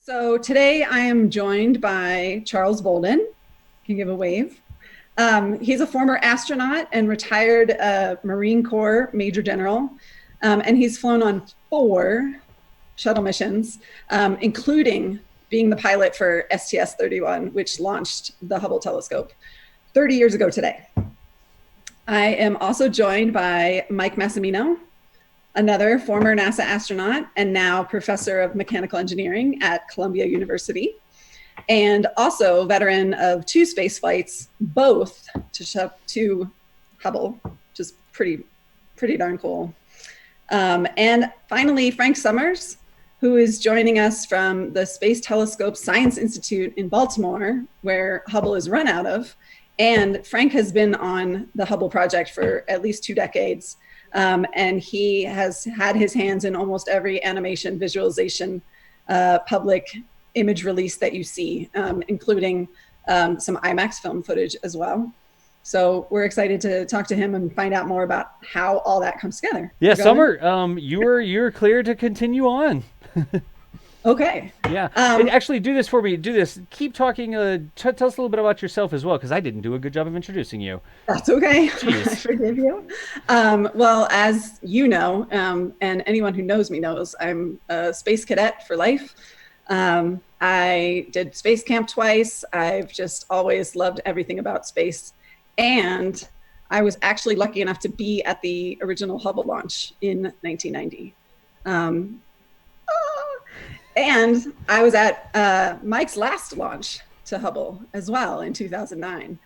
So today I am joined by Charles Bolden. Can you give a wave? He's a former astronaut and retired Marine Corps Major General, and he's flown on 4 shuttle missions, including being the pilot for STS-31, which launched the Hubble telescope 30 years ago today. I am also joined by Mike Massimino, another former NASA astronaut and now professor of mechanical engineering at Columbia University, and also veteran of 2 space flights, both to Hubble, which is pretty darn cool. And finally, Frank Summers, who is joining us from the Space Telescope Science Institute in Baltimore, where Hubble is run out of. And Frank has been on the Hubble project for at least 2 decades. And he has had his hands in almost every animation, visualization, public image release that you see, including some IMAX film footage as well. So we're excited to talk to him and find out more about how all that comes together. Yeah, Summer, you're clear to continue on. Okay. Yeah. And actually, do this for me. Do this. Keep talking. Tell us a little bit about yourself as well, because I didn't do a good job of introducing you. That's okay. Jeez. I forgive you. Well, as you know, and anyone who knows me knows, I'm a space cadet for life. I did space camp twice. I've just always loved everything about space. And I was actually lucky enough to be at the original Hubble launch in 1990. And I was at Mike's last launch to Hubble as well in 2009.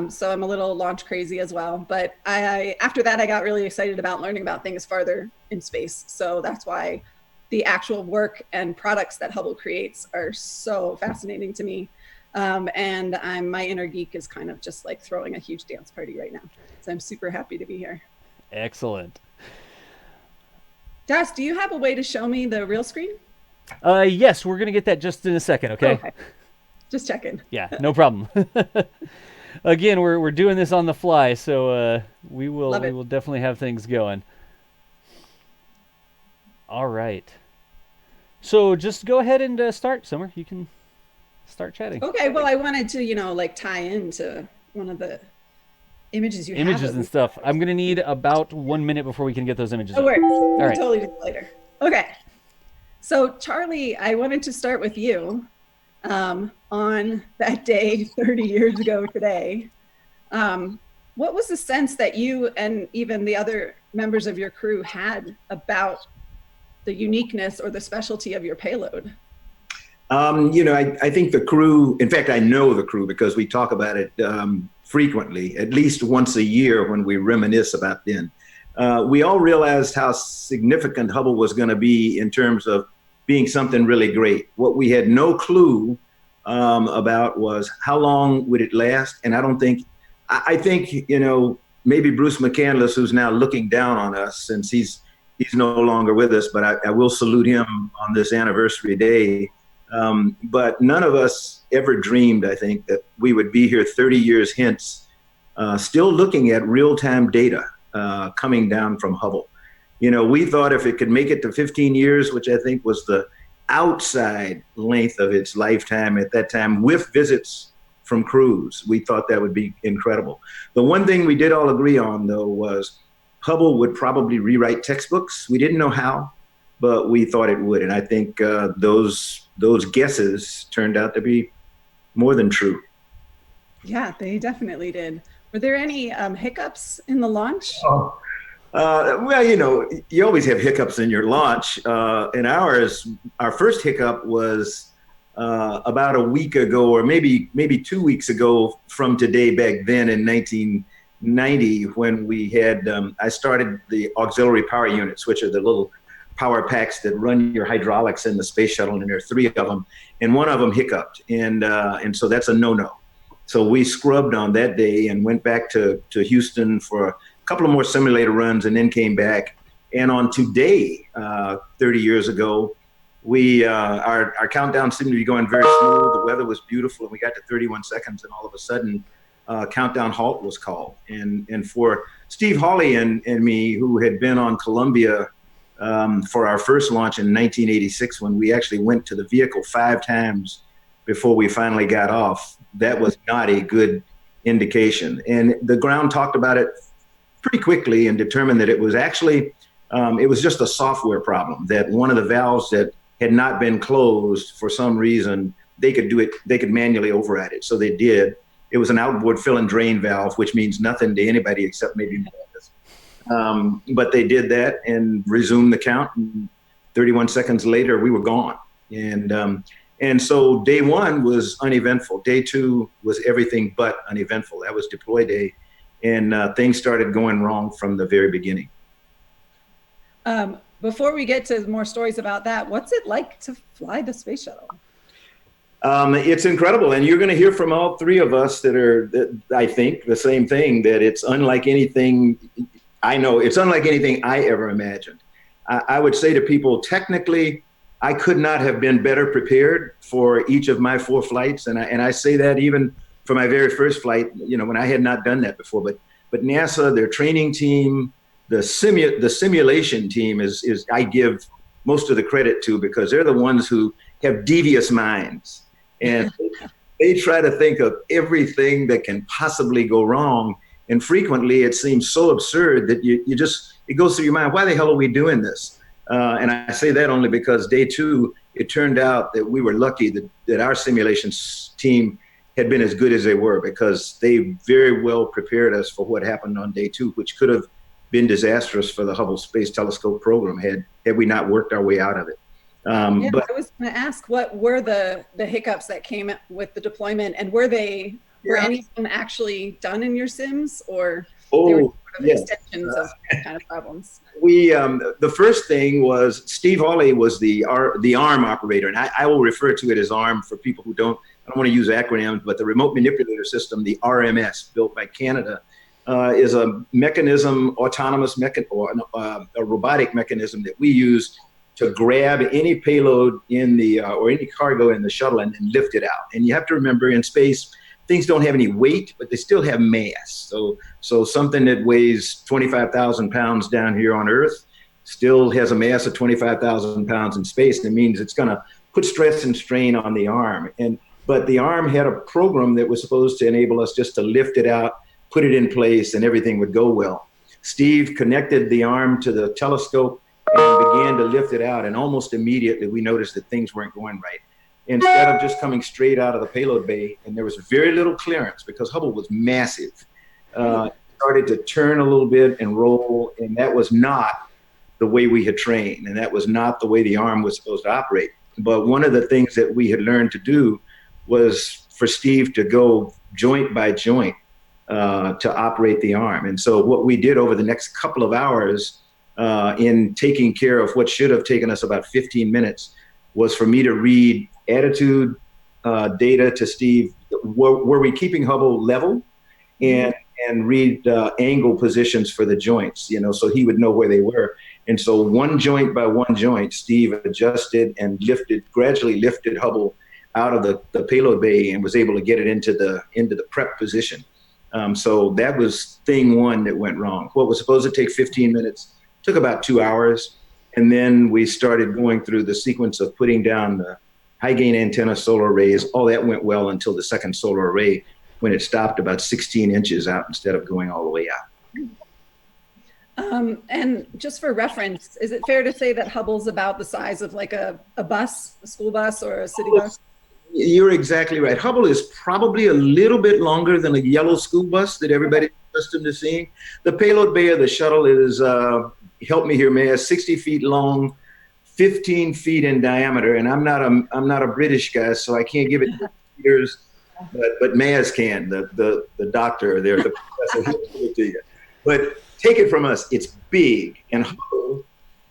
So I'm a little launch crazy as well. But after that, I got really excited about learning about things farther in space. So that's why the actual work and products that Hubble creates are so fascinating to me. And my inner geek is kind of just like throwing a huge dance party right now. So I'm super happy to be here. Excellent. Das, do you have a way to show me the real screen? Yes, we're going to get that just in a second, okay? Just checking. Yeah, no problem. Again, we're doing this on the fly, so we will definitely have things going. All right. So just go ahead and start, Summer. You can start chatting. Okay, well, I wanted to, tie into one of the images you have. Images and stuff. I'm going to need about 1 minute before we can get those images. Oh, All right. Totally do it later. Okay. So, Charlie, I wanted to start with you on that day 30 years ago today. What was the sense that you and even the other members of your crew had about the uniqueness or the specialty of your payload? I think the crew, in fact, I know the crew because we talk about it frequently, at least once a year when we reminisce about then. We all realized how significant Hubble was going to be in terms of being something really great. What we had no clue about was how long would it last? And I think, maybe Bruce McCandless, who's now looking down on us since he's no longer with us, but I will salute him on this anniversary day. But none of us ever dreamed, I think, that we would be here 30 years hence, still looking at real-time data coming down from Hubble. We thought if it could make it to 15 years, which I think was the outside length of its lifetime at that time, with visits from crews, we thought that would be incredible. The one thing we did all agree on, though, was Hubble would probably rewrite textbooks. We didn't know how, but we thought it would. And I think those guesses turned out to be more than true. Yeah, they definitely did. Were there any hiccups in the launch? Well, you always have hiccups in your launch. And our first hiccup was about a week ago, or maybe 2 weeks ago from today, back then in 1990, when we had, I started the auxiliary power units, which are the little power packs that run your hydraulics in the space shuttle, and there are 3 of them, and one of them hiccuped, and so that's a no-no. So we scrubbed on that day and went back to Houston for a couple of more simulator runs, and then came back. And on today, 30 years ago, our countdown seemed to be going very smooth. The weather was beautiful, and we got to 31 seconds, and all of a sudden, countdown halt was called. And for Steve Hawley and me, who had been on Columbia for our first launch in 1986, when we actually went to the vehicle 5 times before we finally got off. That was not a good indication. And the ground talked about it pretty quickly and determined that it was actually, it was just a software problem, that one of the valves that had not been closed for some reason, they could manually override it. So they did. It was an outboard fill and drain valve, which means nothing to anybody except maybe me. But they did that and resumed the count. And 31 seconds later, we were gone. And so day 1 was uneventful. Day 2 was everything but uneventful. That was deploy day. And things started going wrong from the very beginning. Before we get to more stories about that, what's it like to fly the space shuttle? It's incredible. And you're going to hear from all 3 of us that I think the same thing, that it's unlike anything I know. It's unlike anything I ever imagined. I would say to people, technically, I could not have been better prepared for each of my 4 flights. And I say that even for my very first flight, when I had not done that before. But NASA, their training team, the simulation team is I give most of the credit to, because they're the ones who have devious minds. And they try to think of everything that can possibly go wrong. And frequently it seems so absurd that it goes through your mind, why the hell are we doing this? And I say that only because day 2, it turned out that we were lucky that our simulations team had been as good as they were, because they very well prepared us for what happened on day 2, which could have been disastrous for the Hubble Space Telescope program had we not worked our way out of it. But I was going to ask, what were the hiccups that came with the deployment, and were any of them actually done in your sims, or they were sort of extensions of kind of problems? The first thing was Steve Hawley was the ARM operator, and I will refer to it as ARM for people who I don't want to use acronyms, but the remote manipulator system, the RMS, built by Canada, is a mechanism, a robotic mechanism that we use to grab any payload in the or any cargo in the shuttle and lift it out. And you have to remember, in space, things don't have any weight, but they still have mass. So something that weighs 25,000 pounds down here on Earth still has a mass of 25,000 pounds in space. That means it's going to put stress and strain on the arm. But the arm had a program that was supposed to enable us just to lift it out, put it in place, and everything would go well. Steve connected the arm to the telescope and began to lift it out. And almost immediately we noticed that things weren't going right. Instead of just coming straight out of the payload bay, and there was very little clearance because Hubble was massive, it started to turn a little bit and roll, and that was not the way we had trained, and that was not the way the arm was supposed to operate. But one of the things that we had learned to do was for Steve to go joint by joint to operate the arm. And so what we did over the next couple of hours in taking care of what should have taken us about 15 minutes was for me to read attitude data to Steve. Were we keeping Hubble level? And read angle positions for the joints, so he would know where they were. And so one joint by one joint, Steve adjusted and gradually lifted Hubble out of the payload bay and was able to get it into the prep position. So that was thing 1 that went wrong. What was supposed to take 15 minutes took about 2 hours. And then we started going through the sequence of putting down the high gain antenna solar arrays. All that went well until the second solar array, when it stopped about 16 inches out instead of going all the way out. And just for reference, is it fair to say that Hubble's about the size of like a bus, a school bus or a city bus? You're exactly right. Hubble is probably a little bit longer than a yellow school bus that everybody's accustomed to seeing. The payload bay of the shuttle is, help me here, Maya, 60 feet long, 15 feet in diameter. And I'm not a British guy, so I can't give it meters, but Maya's can, the doctor there, the professor, he'll give it to you. But take it from us, it's big. And Hubble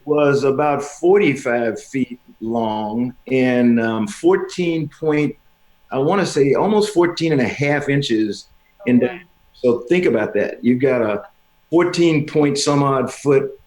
was about 45 feet long and almost 14 and a half inches in diameter. So think about that. You've got a 14 point some odd foot,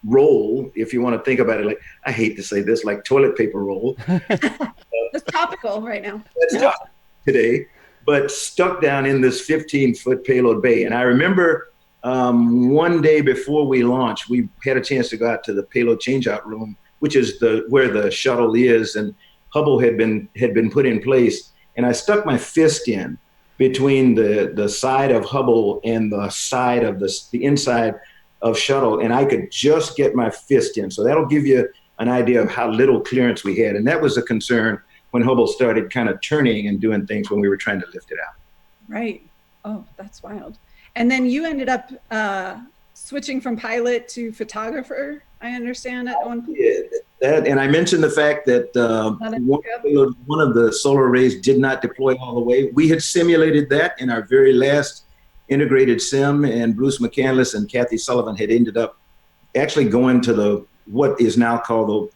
roll, if you want to think about it, like, I hate to say this, like toilet paper roll. That's topical right now. That's topical today, but stuck down in this 15-foot payload bay. And I remember one day before we launched, we had a chance to go out to the payload changeout room, which is where the shuttle is, and Hubble had been put in place. And I stuck my fist in between the side of Hubble and the side of the inside of shuttle, and I could just get my fist in. So that'll give you an idea of how little clearance we had. And that was a concern when Hubble started kind of turning and doing things when we were trying to lift it out. Right. Oh, that's wild. And then you ended up switching from pilot to photographer, I understand, at one point. Yeah, that, and I mentioned the fact that one of the solar arrays did not deploy all the way. We had simulated that in our very last integrated sim, and Bruce McCandless and Kathy Sullivan had ended up actually going to what is now called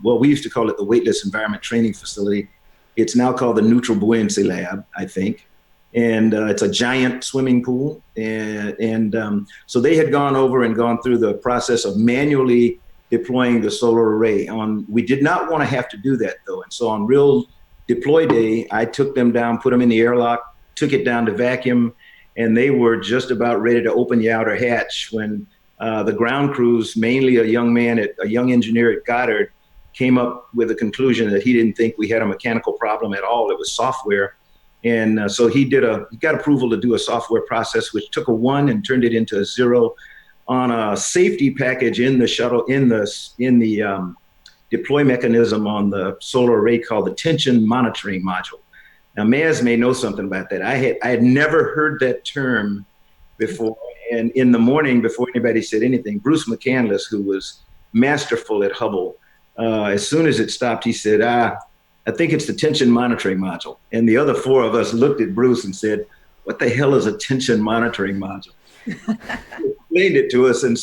well, we used to call it the Weightless Environment Training Facility. It's now called the Neutral Buoyancy Lab, I think. And it's a giant swimming pool. And so they had gone over and gone through the process of manually deploying the solar array. We did not want to have to do that, though. And so on real deploy day, I took them down, put them in the airlock, took it down to vacuum, and they were just about ready to open the outer hatch when the ground crews, mainly a young engineer at Goddard, came up with a conclusion that he didn't think we had a mechanical problem at all. It was software. And so he got approval to do a software process, which took a 1 and turned it into a 0 on a safety package in the shuttle, in the deploy mechanism on the solar array called the tension monitoring module. Now, Maz may know something about that. I had never heard that term before. And in the morning, before anybody said anything, Bruce McCandless, who was masterful at Hubble, as soon as it stopped, he said, I think it's the tension monitoring module. And the other 4 of us looked at Bruce and said, what the hell is a tension monitoring module? He explained it to us, and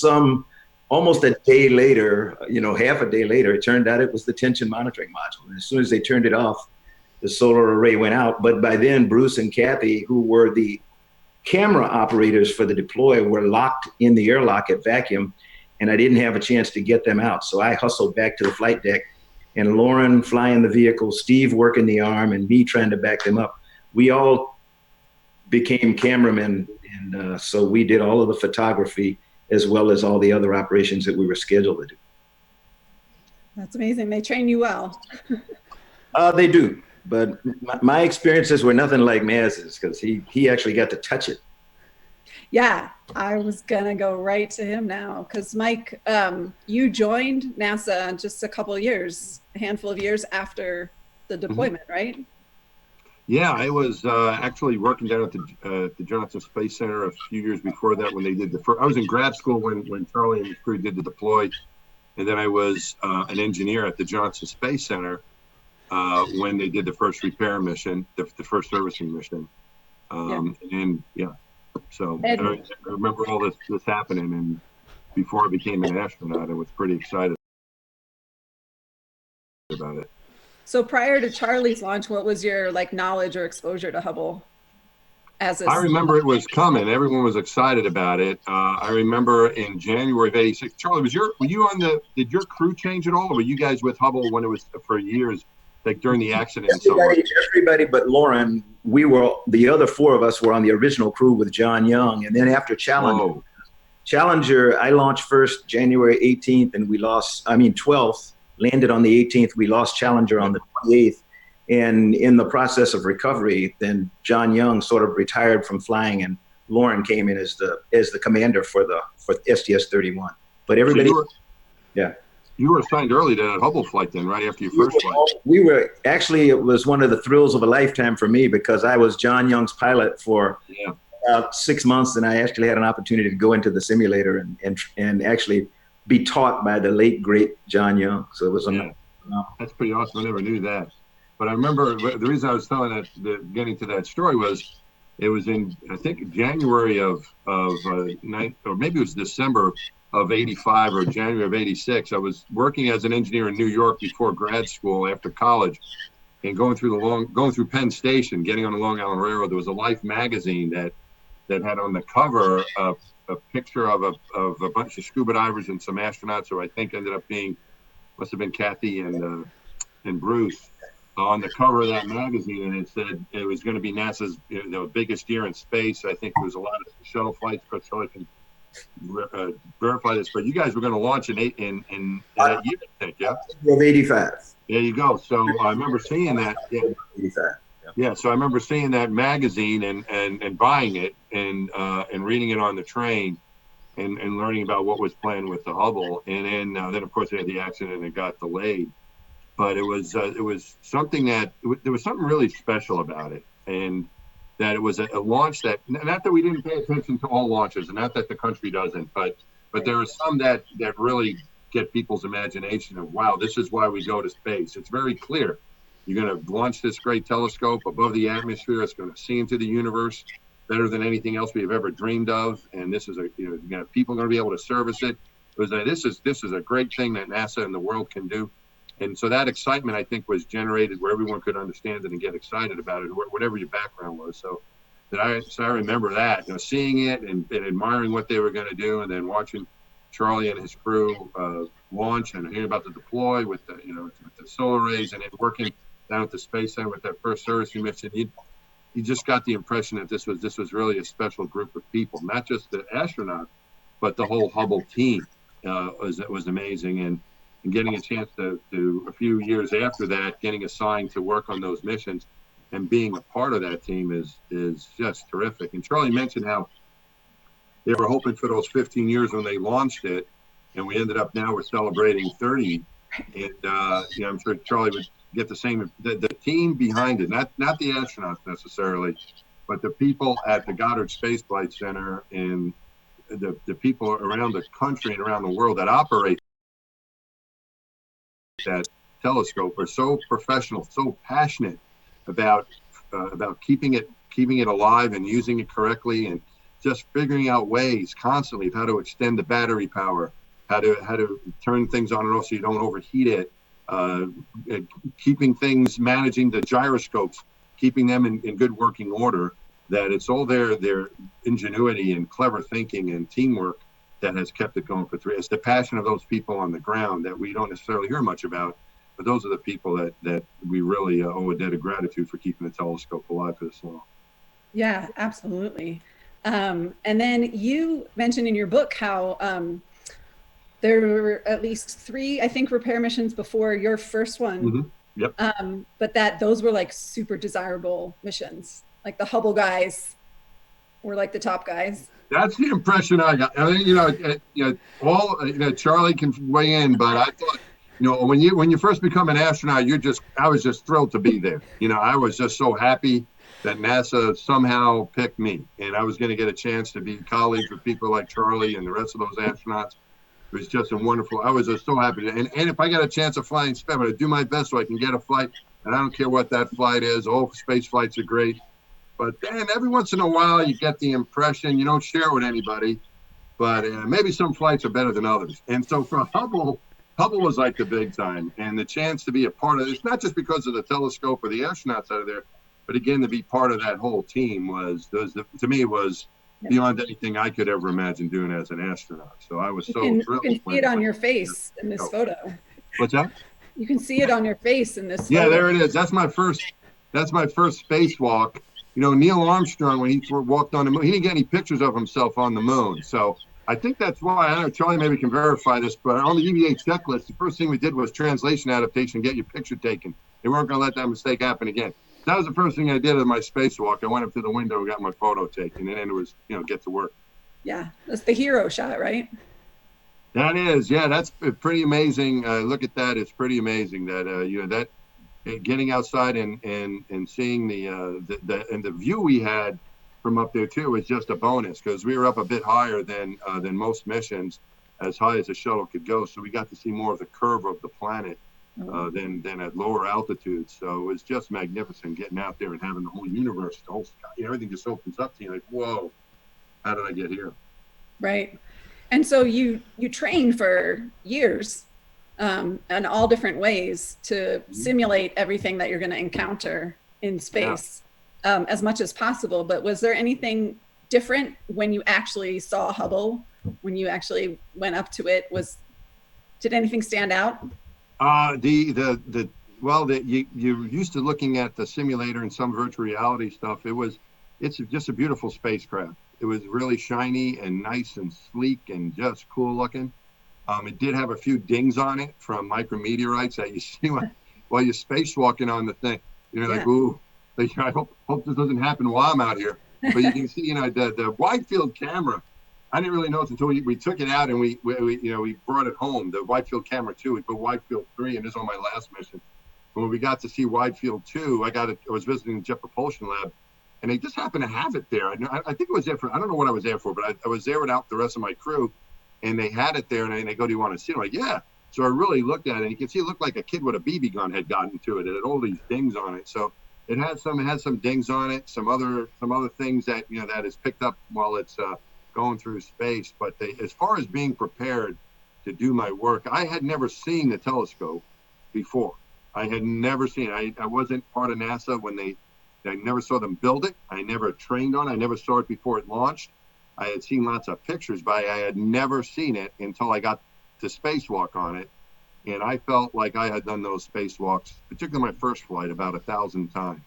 almost a day later, half a day later, it turned out it was the tension monitoring module. And as soon as they turned it off, the solar array went out. But by then, Bruce and Kathy, who were the camera operators for the deploy, were locked in the airlock at vacuum, and I didn't have a chance to get them out. So I hustled back to the flight deck, and Lauren flying the vehicle, Steve working the arm, and me trying to back them up. We all became cameramen, and so we did all of the photography as well as all the other operations that we were scheduled to do. That's amazing. They train you well. They do, but my experiences were nothing like Maz's, because he actually got to touch it. Yeah, I was gonna go right to him now, because Mike, you joined NASA just a handful of years after the deployment, right? Yeah, I was actually working down at the Johnson Space Center a few years before that when they did I was in grad school when Charlie and his crew did the deploy, and then I was an engineer at the Johnson Space Center when they did the first repair mission, the first servicing mission, and yeah. So I remember all this happening, and before I became an astronaut, I was pretty excited about it. So prior to Charlie's launch, what was your knowledge or exposure to Hubble? I remember it was coming. Everyone was excited about it. I remember in January of '86. Charlie, did your crew change at all, or were you guys with Hubble when it was for years? Like during the accident? Everybody but Lauren, the other 4 of us were on the original crew with John Young. And then after Challenger, I launched first January 18th, and 12th, landed on the 18th. We lost Challenger on the 28th. And in the process of recovery, then John Young sort of retired from flying, and Lauren came in as the commander for STS-31. But everybody, yeah. You were assigned early to that Hubble flight then, right after your first flight. It was one of the thrills of a lifetime for me, because I was John Young's pilot for about 6 months, and I actually had an opportunity to go into the simulator and actually be taught by the late, great John Young. So it was that's pretty awesome. I never knew that. But I remember the reason I was telling getting to that story was it was in, I think, January or maybe it was December of '85 or January of '86. I was working as an engineer in New York before grad school after college, and going through Penn Station, getting on the Long Island Railroad. There was a Life magazine that had on the cover a picture of a bunch of scuba divers and some astronauts who I think ended up must have been Kathy and Bruce, on the cover of that magazine, and it said it was going to be NASA's biggest year in space. I think there was a lot of shuttle flights, but Charlie can verify this. But you guys were going to launch in that year, I think, yeah? Of 85. There you go. So I remember seeing that. Yeah. 85. Yeah, so I remember seeing that magazine and buying it and reading it on the train and learning about what was planned with the Hubble. And then of course they had the accident and it got delayed. But it was something there was something really special about it, and that it was a launch that, not that we didn't pay attention to all launches, and not that the country doesn't, but there are some that really get people's imagination of, wow, this is why we go to space. It's very clear. You're going to launch this great telescope above the atmosphere. It's going to see into the universe better than anything else we've ever dreamed of. And this is people are going to be able to service it. This is a great thing that NASA and the world can do. And so that excitement, I think, was generated where everyone could understand it and get excited about it, whatever your background was. So I remember that, seeing it and admiring what they were going to do, and then watching Charlie and his crew launch and hearing about the deploy with the solar arrays, and then working down at the Space Center with that first servicing mission. You just got the impression that this was really a special group of people, not just the astronauts, but the whole Hubble team was amazing. And getting a chance to a few years after that, getting assigned to work on those missions and being a part of that team is just terrific. And Charlie mentioned how they were hoping for those 15 years when they launched it, and we ended up now we're celebrating 30. And I'm sure Charlie would get the same. The team behind it, not the astronauts necessarily, but the people at the Goddard Space Flight Center and the people around the country and around the world that operate that telescope are so professional, so passionate about keeping it alive and using it correctly, and just figuring out ways constantly of how to extend the battery power, how to turn things on and off so you don't overheat it, keeping things, managing the gyroscopes, keeping them in good working order. That it's all their ingenuity and clever thinking and teamwork that has kept it going for 3. It's the passion of those people on the ground that we don't necessarily hear much about, but those are the people that we really owe a debt of gratitude for keeping the telescope alive for this long. Yeah, absolutely. And then you mentioned in your book how there were at least 3, I think, repair missions before your first one. Mm-hmm. Yep. But that those were like super desirable missions. Like the Hubble guys were like the top guys. That's the impression I got. I mean, Charlie can weigh in, but I thought, when you first become an astronaut, I was just thrilled to be there. I was just so happy that NASA somehow picked me, and I was going to get a chance to be colleagues with people like Charlie and the rest of those astronauts. It was just I was just so happy. And if I got a chance of flying space, I'm going to do my best so I can get a flight, and I don't care what that flight is. All space flights are great. But then every once in a while, you get the impression, you don't share it with anybody, but maybe some flights are better than others. And so for Hubble was like the big time. And the chance to be a part of this, not just because of the telescope or the astronauts out of there, but again, to be part of that whole team to me was beyond anything I could ever imagine doing as an astronaut. So I was thrilled. You can see it on your face in this photo. What's that? You can see it on your face in this photo. Yeah, there it is. That's my first spacewalk. Neil Armstrong, when he walked on the moon, he didn't get any pictures of himself on the moon. So I think that's why, I don't know, Charlie maybe can verify this, but on the EVA checklist, the first thing we did was translation adaptation, get your picture taken. They weren't going to let that mistake happen again. That was the first thing I did at my spacewalk. I went up to the window and got my photo taken, and then it was, get to work. Yeah, that's the hero shot, right? That is, yeah, that's pretty amazing. Look at that. It's pretty amazing that, getting outside and seeing the view we had from up there too was just a bonus, because we were up a bit higher than most missions, as high as the shuttle could go. So we got to see more of the curve of the planet than at lower altitudes. So it was just magnificent getting out there and having the whole universe, the whole sky, everything just opens up to you like, whoa, how did I get here? Right. And so you trained for years. In all different ways to simulate everything that you're going to encounter in space as much as possible. But was there anything different when you actually saw Hubble, when you actually went up to it? Did anything stand out? The Well, that you used to looking at the simulator and some virtual reality stuff. It's just a beautiful spacecraft. It was really shiny and nice and sleek and just cool looking. It did have a few dings on it from micrometeorites that you see while you're spacewalking on the thing. Like, ooh, I hope this doesn't happen while I'm out here. But you can see, the wide field camera. I didn't really know it until we took it out and we brought it home. The wide field camera 2, we put wide field 3, and this is on my last mission. When we got to see wide field 2, I was visiting the Jet Propulsion Lab, and they just happened to have it there. I think it was there for, I don't know what I was there for, but I was there without the rest of my crew, and they had it there, and they go, "Do you want to see it?" I'm like, "Yeah." So I really looked at it, and you can see it looked like a kid with a BB gun had gotten to it. It had all these dings on it. So it had some dings on it, some other things that that is picked up while it's going through space. But as far as being prepared to do my work, I had never seen the telescope before. I had never seen it. I wasn't part of NASA when I never saw them build it. I never trained on it. I never saw it before it launched. I had seen lots of pictures, but I had never seen it until I got to spacewalk on it. And I felt like I had done those spacewalks, particularly my first flight, about 1,000 times,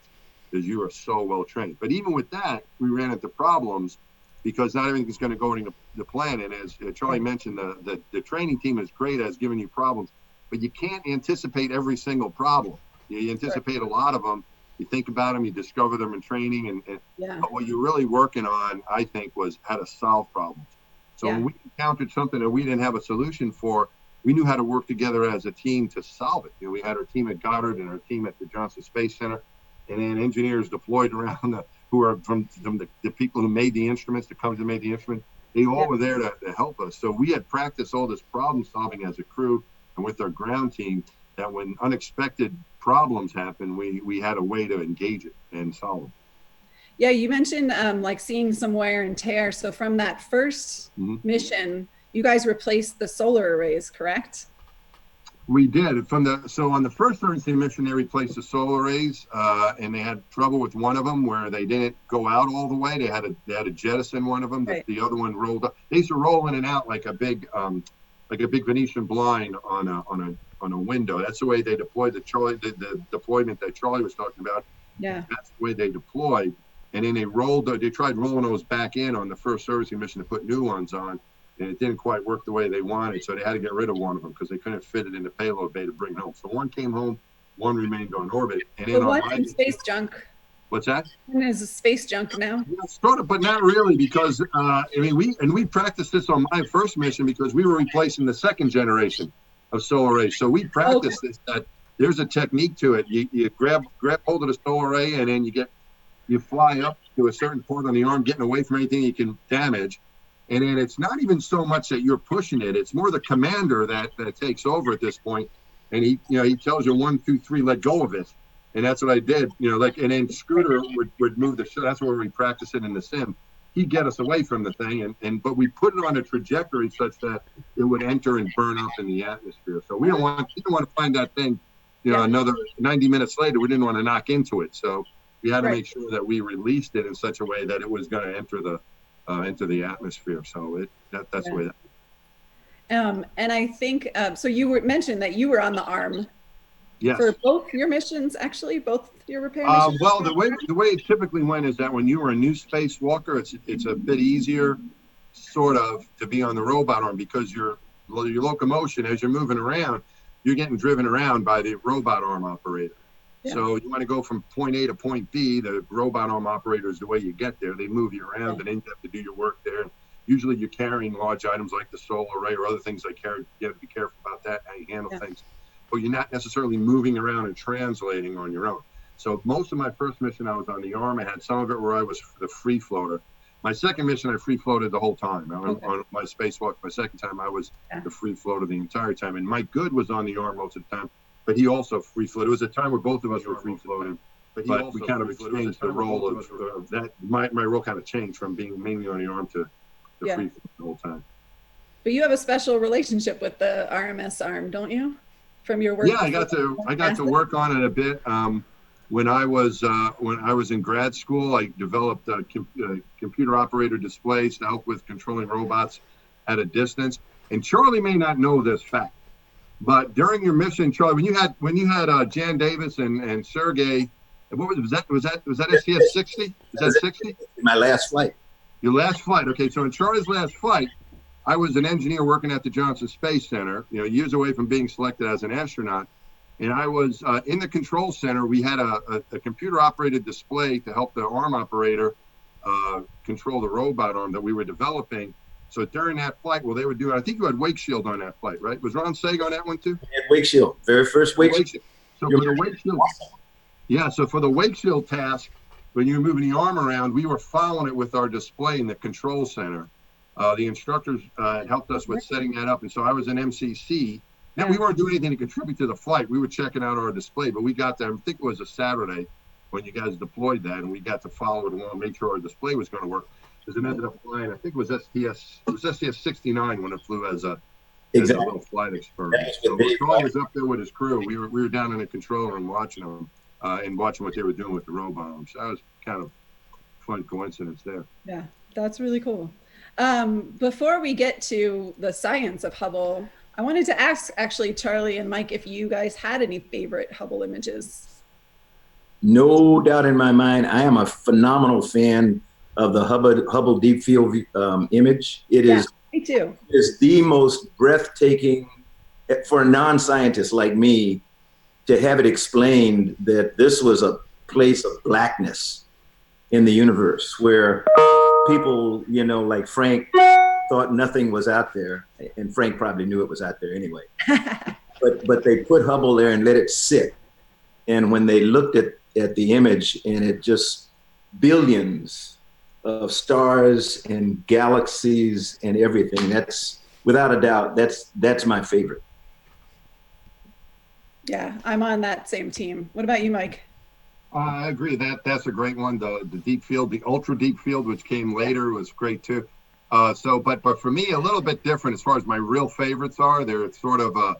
because you are so well trained. But even with that, we ran into problems because not everything is going to go into the plan. And as Charlie mentioned, the training team is great at giving you problems, but you can't anticipate every single problem. You anticipate a lot of them. You think about them, you discover them in training, but what you're really working on, I think, was how to solve problems. So when we encountered something that we didn't have a solution for, we knew how to work together as a team to solve it. We had our team at Goddard and our team at the Johnson Space Center, and then engineers deployed around who are from the people who made the instruments, the companies that made the instrument. They all were there to help us. So we had practiced all this problem solving as a crew and with our ground team, that when unexpected problems happen, we had a way to engage it and solve them. Yeah, you mentioned like seeing some wear and tear. So from that first mission, you guys replaced the solar arrays, correct? We did. So on the first Thursday mission, they replaced the solar arrays, and they had trouble with one of them where they didn't go out all the way. They had to jettison one of them. Right. The other one rolled up. They used to roll in and out like a big Venetian blind on a window. That's the way they deployed the deployment that Charlie was talking about. Yeah, that's the way they deployed. And then they tried rolling those back in on the first servicing mission to put new ones on, and it didn't quite work the way they wanted. So they had to get rid of one of them because they couldn't fit it in the payload bay to bring home. So one came home, one remained on orbit. And then what's in space junk? What's that? And is space junk now? Yeah, sort of, but not really, because we practiced this on my first mission because we were replacing the second generation of solar arrays. So we practiced this. That there's a technique to it. You grab hold of the solar array, and then you fly up to a certain point on the arm, getting away from anything you can damage. And then it's not even so much that you're pushing it; it's more the commander that takes over at this point. And he tells you 1, 2, 3, let go of it. And that's what I did, and then Scooter would move the shuttle. That's where we practice it in the sim. He'd get us away from the thing, but we put it on a trajectory such that it would enter and burn up in the atmosphere. So we didn't want to find that thing, another 90 minutes later. We didn't want to knock into it. So we had to make sure that we released it in such a way that it was going to enter the atmosphere. So that's the way that. And I think so. You mentioned that you were on the arm. Yes. For both your missions, actually, both your repair missions? Well, the way it typically went is that when you were a new spacewalker, it's a bit easier, sort of, to be on the robot arm because your locomotion, as you're moving around, you're getting driven around by the robot arm operator. Yeah. So you want to go from point A to point B, the robot arm operator is the way you get there. They move you around, and then you have to do your work there. Usually you're carrying large items like the solar array or other things they carry. You have to be careful about that, how you handle things. But you're not necessarily moving around and translating on your own. So most of my first mission, I was on the arm. I had some of it where I was the free floater. My second mission, I free floated the whole time. On my spacewalk, my second time, I was the free floater the entire time. And Mike Good was on the arm most of the time, but he also free floated. It was a time where both of us were free floating, but we kind of exchanged the role of that. My role kind of changed from being mainly on the arm to free float the whole time. But you have a special relationship with the RMS arm, don't you? From your work? Yeah, I got to work on it a bit. When I was in grad school, I developed computer operator displays to help with controlling robots at a distance. And Charlie may not know this fact, But during your mission, Charlie, when you had Jan Davis and Sergey, what was that STS-60? Is that 60? My last flight. Your last flight. Okay, so in Charlie's last flight, I was an engineer working at the Johnson Space Center, years away from being selected as an astronaut. And I was in the control center. We had a computer-operated display to help the arm operator control the robot arm that we were developing. So during that flight, they were doing, I think you had Wakefield on that flight, right? Was Ron Sag on that one too? I had Wakefield, very first Wakefield. So for the Wakefield, so for the Wakefield task, when you were moving the arm around, we were following it with our display in the control center. The instructors helped us with setting that up. And so I was an MCC. Now, we weren't doing anything to contribute to the flight. We were checking out our display, but we got there, I think it was a Saturday when you guys deployed that, and we got to follow it along, make sure our display was going to work. Because it ended up flying, I think it was STS-69 when it flew as a little flight experiment. So Charlie was up there with his crew. We were down in the control room watching them and watching what they were doing with the robot arms. So that was kind of a fun coincidence there. Yeah, that's really cool. Before we get to the science of Hubble, I wanted to ask actually Charlie and Mike if you guys had any favorite Hubble images. No doubt in my mind, I am a phenomenal fan of the Hubble Deep Field image. It is, me too. It is the most breathtaking, for a non-scientist like me, to have it explained that this was a place of blackness in the universe where people, like Frank, thought nothing was out there, and Frank probably knew it was out there anyway. but they put Hubble there and let it sit. And when they looked at the image, and it just billions of stars and galaxies and everything, that's without a doubt, that's my favorite. Yeah, I'm on that same team. What about you, Mike? I agree. That's a great one. The deep field, the ultra deep field, which came later, was great too. But for me, a little bit different as far as my real favorites are. They're sort of I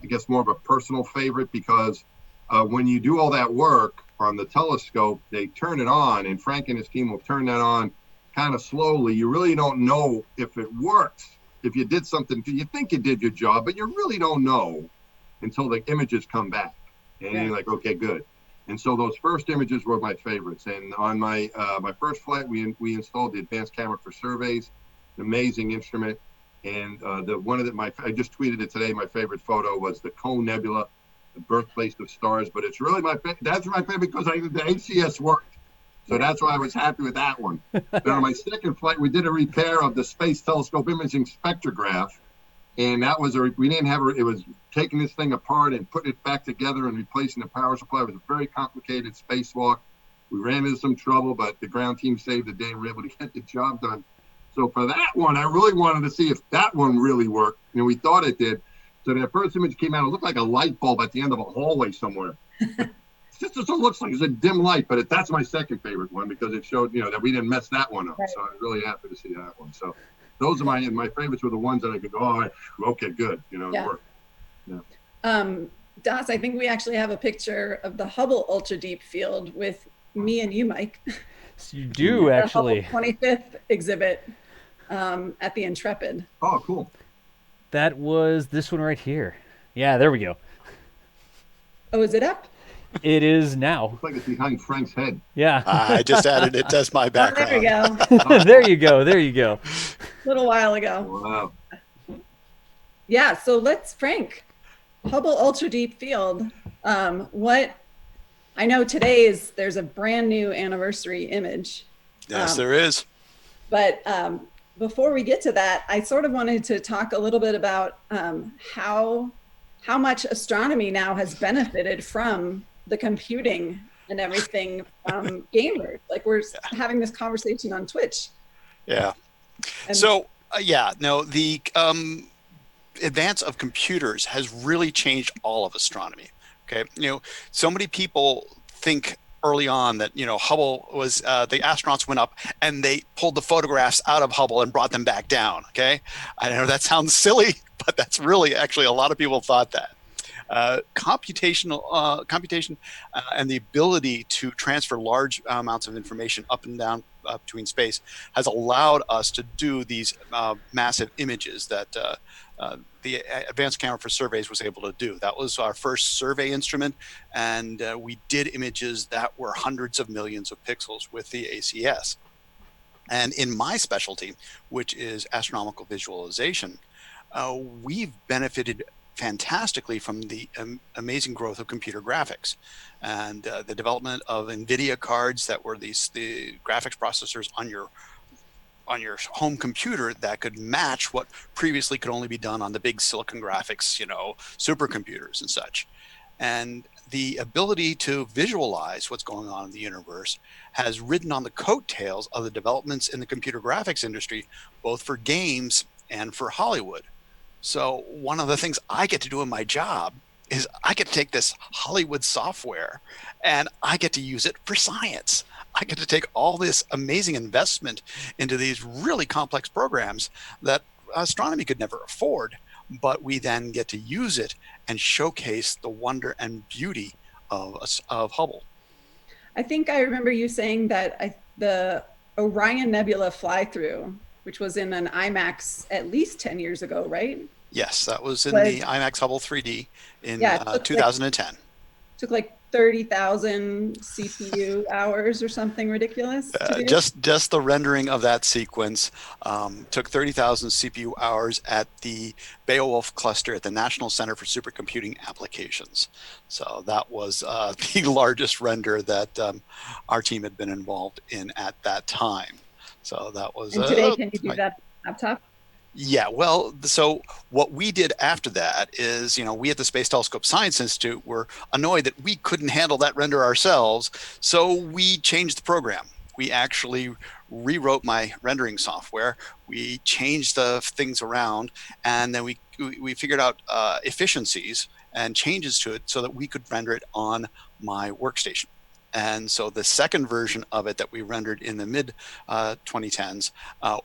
guess more of a personal favorite because when you do all that work on the telescope, they turn it on, and Frank and his team will turn that on kind of slowly. You really don't know if it works. If you did something, you think you did your job, but you really don't know until the images come back. And you're like, okay, good. And so those first images were my favorites. And on my first flight, we installed the advanced camera for surveys, an amazing instrument. And I just tweeted it today. My favorite photo was the Cone Nebula, the birthplace of stars. But it's really that's my favorite because the HCS worked. So that's why I was happy with that one. Then on my second flight, we did a repair of the Space Telescope Imaging Spectrograph. And that was we didn't have it was taking this thing apart and putting it back together and replacing the power supply. It was a very complicated spacewalk. We ran into some trouble, but the ground team saved the day and we were able to get the job done. So for that one, I really wanted to see if that one really worked. We thought it did. So that first image came out, it looked like a light bulb at the end of a hallway somewhere. Just what it looks like. It's a dim light, but that's my second favorite one because it showed, that we didn't mess that one up. Right. So I was really happy to see that one. So those are my favorites were the ones that I could go, okay, good. It worked. Yeah. Das, I think we actually have a picture of the Hubble Ultra Deep Field with me and you, Mike. You do, actually. The Hubble 25th exhibit at the Intrepid. Oh, cool. That was this one right here. Yeah, there we go. Oh, is it up? It is now. Looks like it's behind Frank's head. Yeah. I just added it as my background. Oh, there we go. There you go. There you go. A little while ago. Wow. Yeah, so Frank, Hubble Ultra Deep Field. I know there's a brand new anniversary image. Yes, there is. But before we get to that, I sort of wanted to talk a little bit about how much astronomy now has benefited from the computing and everything from gamers. Like we're having this conversation on Twitch. Yeah. And the advance of computers has really changed all of astronomy. Okay. So many people think early on that, Hubble was, the astronauts went up and they pulled the photographs out of Hubble and brought them back down. Okay. I know that sounds silly, but that's really actually a lot of people thought that. computation and the ability to transfer large amounts of information up and down between space has allowed us to do these massive images that the Advanced Camera for Surveys was able to do. That was our first survey instrument, and we did images that were hundreds of millions of pixels with the ACS. And in my specialty, which is astronomical visualization, we've benefited fantastically from the amazing growth of computer graphics and the development of NVIDIA cards that were the graphics processors on your home computer that could match what previously could only be done on the big silicon graphics, supercomputers and such. And the ability to visualize what's going on in the universe has ridden on the coattails of the developments in the computer graphics industry, both for games and for Hollywood. So one of the things I get to do in my job is I get to take this Hollywood software and I get to use it for science. I get to take all this amazing investment into these really complex programs that astronomy could never afford, but we then get to use it and showcase the wonder and beauty of Hubble. I think I remember you saying that the Orion Nebula fly-through, which was in an IMAX at least 10 years ago, right? Yes, that was in the IMAX Hubble 3D in 2010. Took like 30,000 CPU hours or something ridiculous to do. Just the rendering of that sequence took 30,000 CPU hours at the Beowulf cluster at the National Center for Supercomputing Applications. So that was the largest render that our team had been involved in at that time. So that was. And today, can you do that on laptop? Yeah, well, so what we did after that is, we at the Space Telescope Science Institute were annoyed that we couldn't handle that render ourselves. So we changed the program. We actually rewrote my rendering software. We changed the things around, and then we figured out efficiencies and changes to it so that we could render it on my workstation. And so the second version of it that we rendered in the mid 2010s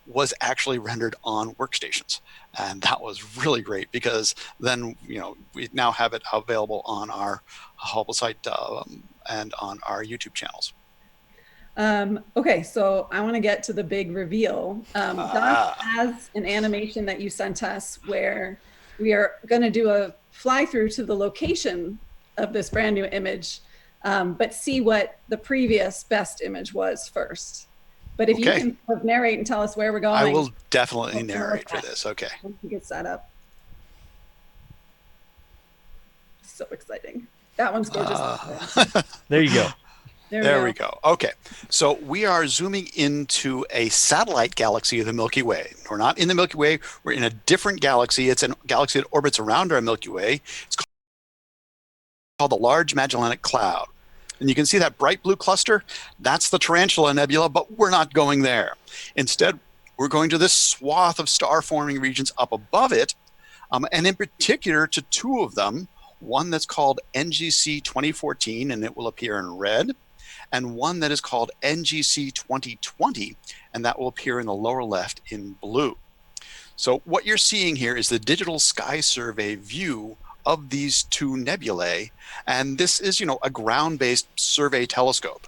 was actually rendered on workstations. And that was really great because then, we now have it available on our Hubble site and on our YouTube channels. Okay, so I want to get to the big reveal. Doc has an animation that you sent us where we are going to do a fly through to the location of this brand new image. But see what the previous best image was first. But if you can narrate and tell us where we're going. I will definitely narrate for this. Okay. Once we get set up. So exciting. That one's gorgeous. There you go. There we go. Okay. So we are zooming into a satellite galaxy of the Milky Way. We're not in the Milky Way. We're in a different galaxy. It's a galaxy that orbits around our Milky Way. It's called the Large Magellanic Cloud. And you can see that bright blue cluster. That's the Tarantula Nebula, but we're not going there. Instead, we're going to this swath of star-forming regions up above it, and in particular to two of them, one that's called NGC 2014, and it will appear in red, and one that is called NGC 2020, and that will appear in the lower left in blue. So what you're seeing here is the digital sky survey view of these two nebulae, and this is, a ground-based survey telescope.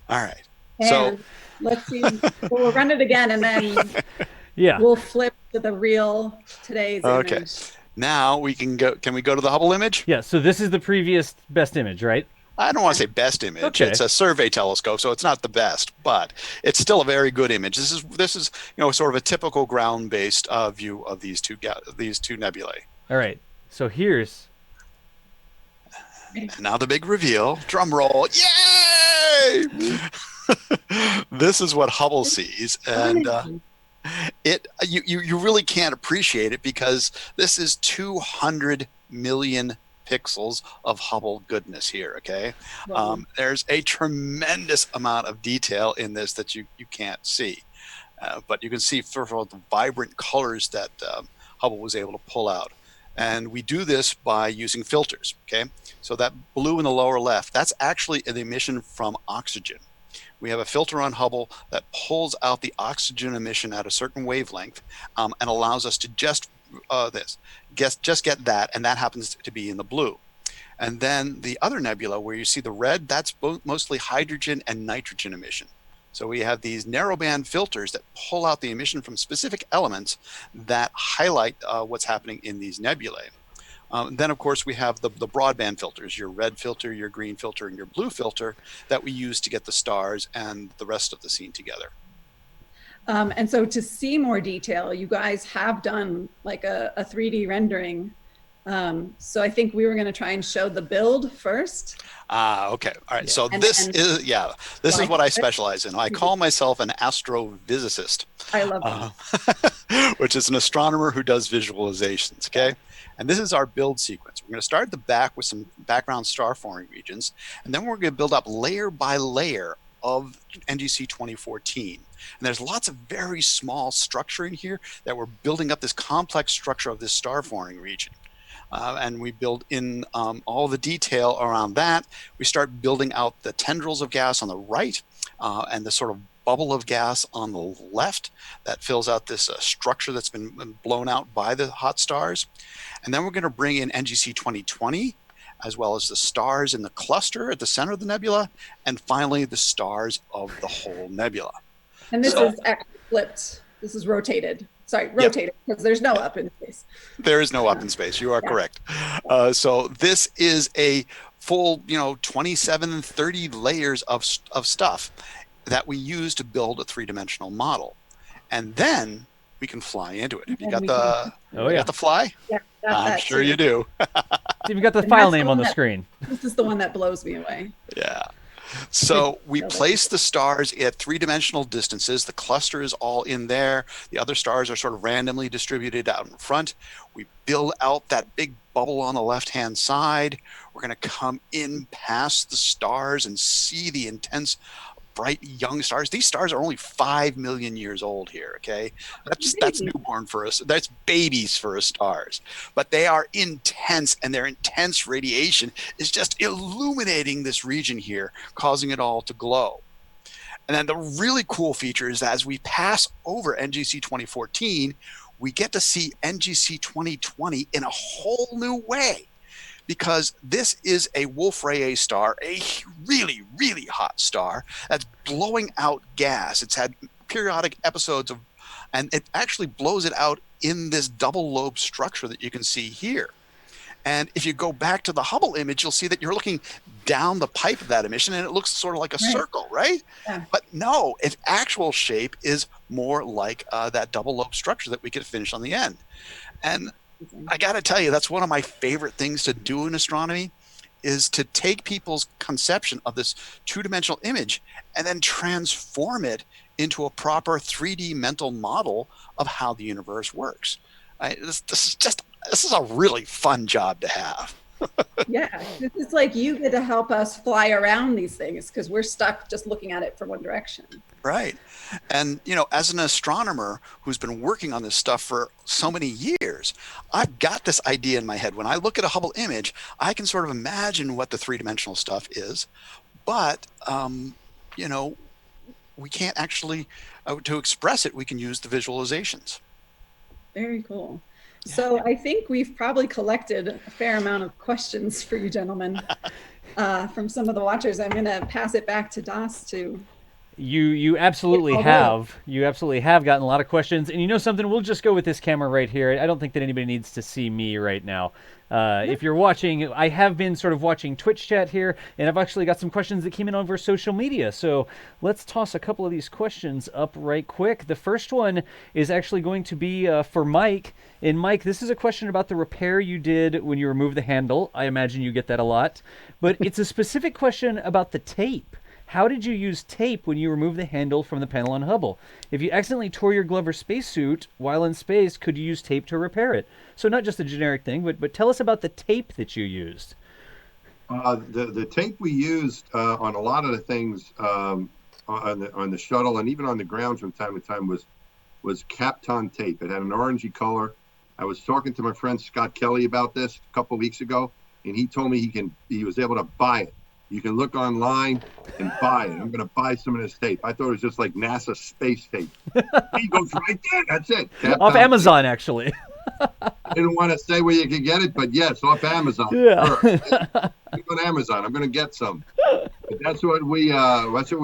All right. And so let's see. We'll run it again, and then we'll flip to the real today's image. Now we can go. Can we go to the Hubble image? Yeah. So this is the previous best image, right? I don't want to say best image. Okay. It's a survey telescope, so it's not the best, but it's still a very good image. This is sort of a typical ground-based view of these two nebulae. All right. So here's. And now the big reveal. Drum roll. Yay! This is what Hubble sees, and you really can't appreciate it because this is 200 million pixels of Hubble goodness here. Okay, there's a tremendous amount of detail in this that you can't see, but you can see first of all the vibrant colors that Hubble was able to pull out. And we do this by using filters, okay? So that blue in the lower left, that's actually an emission from oxygen. We have a filter on Hubble that pulls out the oxygen emission at a certain wavelength and allows us to just just get that, and that happens to be in the blue. And then the other nebula where you see the red, that's mostly hydrogen and nitrogen emission. So we have these narrowband filters that pull out the emission from specific elements that highlight what's happening in these nebulae. Then, of course, we have the broadband filters, your red filter, your green filter, and your blue filter that we use to get the stars and the rest of the scene together. And so to see more detail, you guys have done like a 3D rendering. So I think we were going to try and show the build first. Okay. All right. So this is what I specialize in. I call myself an astrophysicist. I love that. Which is an astronomer who does visualizations. Okay. And this is our build sequence. We're going to start at the back with some background star forming regions, and then we're going to build up layer by layer of NGC 2014. And there's lots of very small structure in here that we're building up this complex structure of this star forming region. And we build in all the detail around that. We start building out the tendrils of gas on the right and the sort of bubble of gas on the left that fills out this structure that's been blown out by the hot stars. And then we're going to bring in NGC 2020, as well as the stars in the cluster at the center of the nebula, and finally the stars of the whole nebula. And this is actually flipped. This is rotated. Sorry, rotated, because there's no up in space. There is no up in space. You are correct. So this is a full, 27, 30 layers of stuff that we use to build a three-dimensional model. And then we can fly into it. Have you got the fly? Yeah, I'm sure you do. You've got the file name on the screen. This is the one that blows me away. Yeah. So we place the stars at three-dimensional distances. The cluster is all in there. The other stars are sort of randomly distributed out in front. We build out that big bubble on the left-hand side. We're going to come in past the stars and see the intense bright young stars. These stars are only 5 million years old here, okay? That's newborn for us. That's babies for us stars. But they are intense, and their intense radiation is just illuminating this region here, causing it all to glow. And then the really cool feature is that as we pass over NGC 2014, we get to see NGC 2020 in a whole new way. Because this is a Wolf-Rayet star, a really, really hot star that's blowing out gas. It's had periodic episodes and it actually blows it out in this double lobe structure that you can see here. And if you go back to the Hubble image, you'll see that you're looking down the pipe of that emission and it looks sort of like a circle, right? Yeah. But no, its actual shape is more like that double lobe structure that we could finish on the end. And I got to tell you, that's one of my favorite things to do in astronomy is to take people's conception of this two-dimensional image and then transform it into a proper 3D mental model of how the universe works. This is a really fun job to have. Yeah, it's like you get to help us fly around these things because we're stuck just looking at it from one direction. Right. And, as an astronomer who's been working on this stuff for so many years, I've got this idea in my head. When I look at a Hubble image, I can sort of imagine what the three-dimensional stuff is. But, we can't actually, to express it, we can use the visualizations. Very cool. So I think we've probably collected a fair amount of questions for you gentlemen from some of the watchers. I'm going to pass it back to Das to... You absolutely have. You absolutely have gotten a lot of questions. And you know something? We'll just go with this camera right here. I don't think that anybody needs to see me right now. If you're watching, I have been sort of watching Twitch chat here, and I've actually got some questions that came in over social media. So let's toss a couple of these questions up right quick. The first one is actually going to be for Mike. And Mike, this is a question about the repair you did when you removed the handle. I imagine you get that a lot. But it's a specific question about the tape. How did you use tape when you removed the handle from the panel on Hubble? If you accidentally tore your glove or spacesuit while in space, could you use tape to repair it? So not just a generic thing, but tell us about the tape that you used. The tape we used on a lot of the things on the shuttle and even on the ground from time to time was Kapton tape. It had an orangey color. I was talking to my friend Scott Kelly about this a couple of weeks ago, and he told me he was able to buy it. You can look online and buy it. I'm going to buy some of this tape. I thought it was just like NASA space tape. He goes right there. That's it. Off Amazon, actually. I didn't want to say where you could get it, but yes, off Amazon. Yeah. Sure. On Amazon, I'm going to get some. But that's what we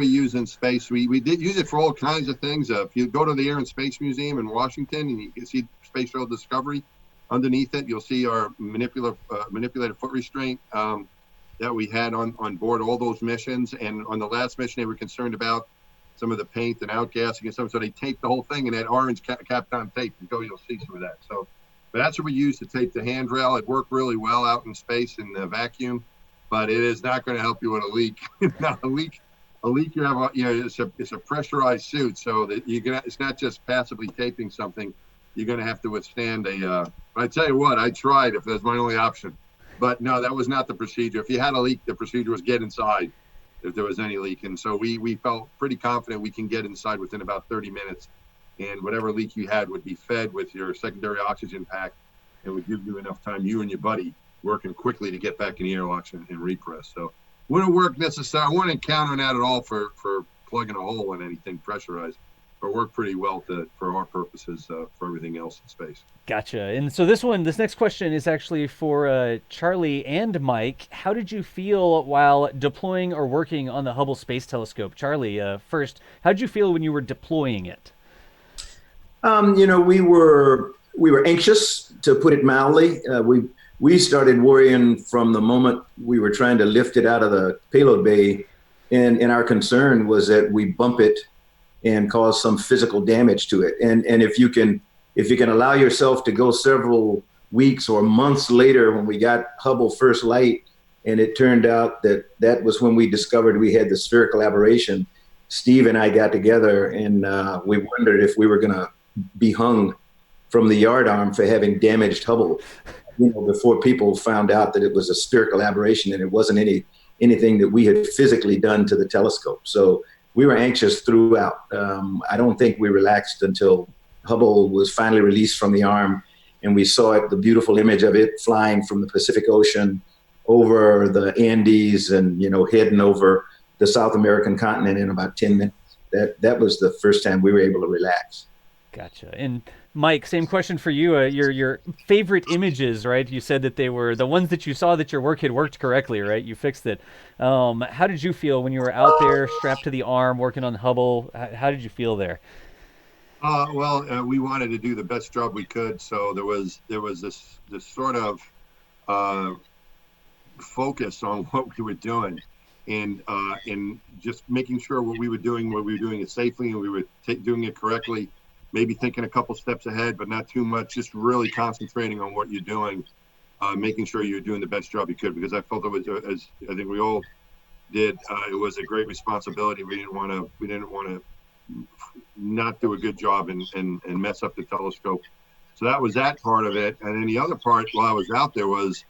use in space. We did use it for all kinds of things. If you go to the Air and Space Museum in Washington and you can see Space Shuttle Discovery, underneath it you'll see our manipulated foot restraint that we had on board all those missions. And on the last mission, they were concerned about some of the paint and outgassing and stuff, so they taped the whole thing in that orange Kapton tape. You'll see through that. So, but that's what we use to tape the handrail. It worked really well out in space in the vacuum, but it is not going to help you with a leak. Now, a leak you have, it's a pressurized suit, so that it's not just passively taping something. You're going to have to withstand I tell you what, I tried if that's my only option, but no, that was not the procedure. If you had a leak, the procedure was get inside if there was any leak. And so we felt pretty confident we can get inside within about 30 minutes. And whatever leak you had would be fed with your secondary oxygen pack and would give you enough time, you and your buddy working quickly to get back in the airlocks and repress. So wouldn't work necessarily. I wouldn't count on that at all for plugging a hole in anything pressurized, but worked pretty well for our purposes for everything else in space. Gotcha. And so this next question is actually for Charlie and Mike. How did you feel while deploying or working on the Hubble Space Telescope? Charlie, first, how did you feel when you were deploying it? We were anxious, to put it mildly. We started worrying from the moment we were trying to lift it out of the payload bay, and our concern was that we bump it and cause some physical damage to it. And if you can allow yourself to go several weeks or months later, when we got Hubble first light, and it turned out that was when we discovered we had the spherical aberration, Steve and I got together and we wondered if we were going to be hung from the yardarm for having damaged Hubble, before people found out that it was a spherical aberration and it wasn't anything that we had physically done to the telescope. So we were anxious throughout. I don't think we relaxed until Hubble was finally released from the arm and we saw the beautiful image of it flying from the Pacific Ocean over the Andes and, heading over the South American continent in about 10 minutes. That was the first time we were able to relax. Gotcha. And Mike, same question for you. Your favorite images, right? You said that they were the ones that you saw that your work had worked correctly, right? You fixed it. How did you feel when you were out there strapped to the arm working on Hubble? How did you feel there? We wanted to do the best job we could. So there was this sort of focus on what we were doing and just making sure what we were doing it safely and we were doing it correctly. Maybe thinking a couple steps ahead, but not too much, just really concentrating on what you're doing, making sure you're doing the best job you could, because I felt it was, as I think we all did, it was a great responsibility. We didn't want to not do a good job and mess up the telescope. So that was that part of it. And then the other part while I was out there was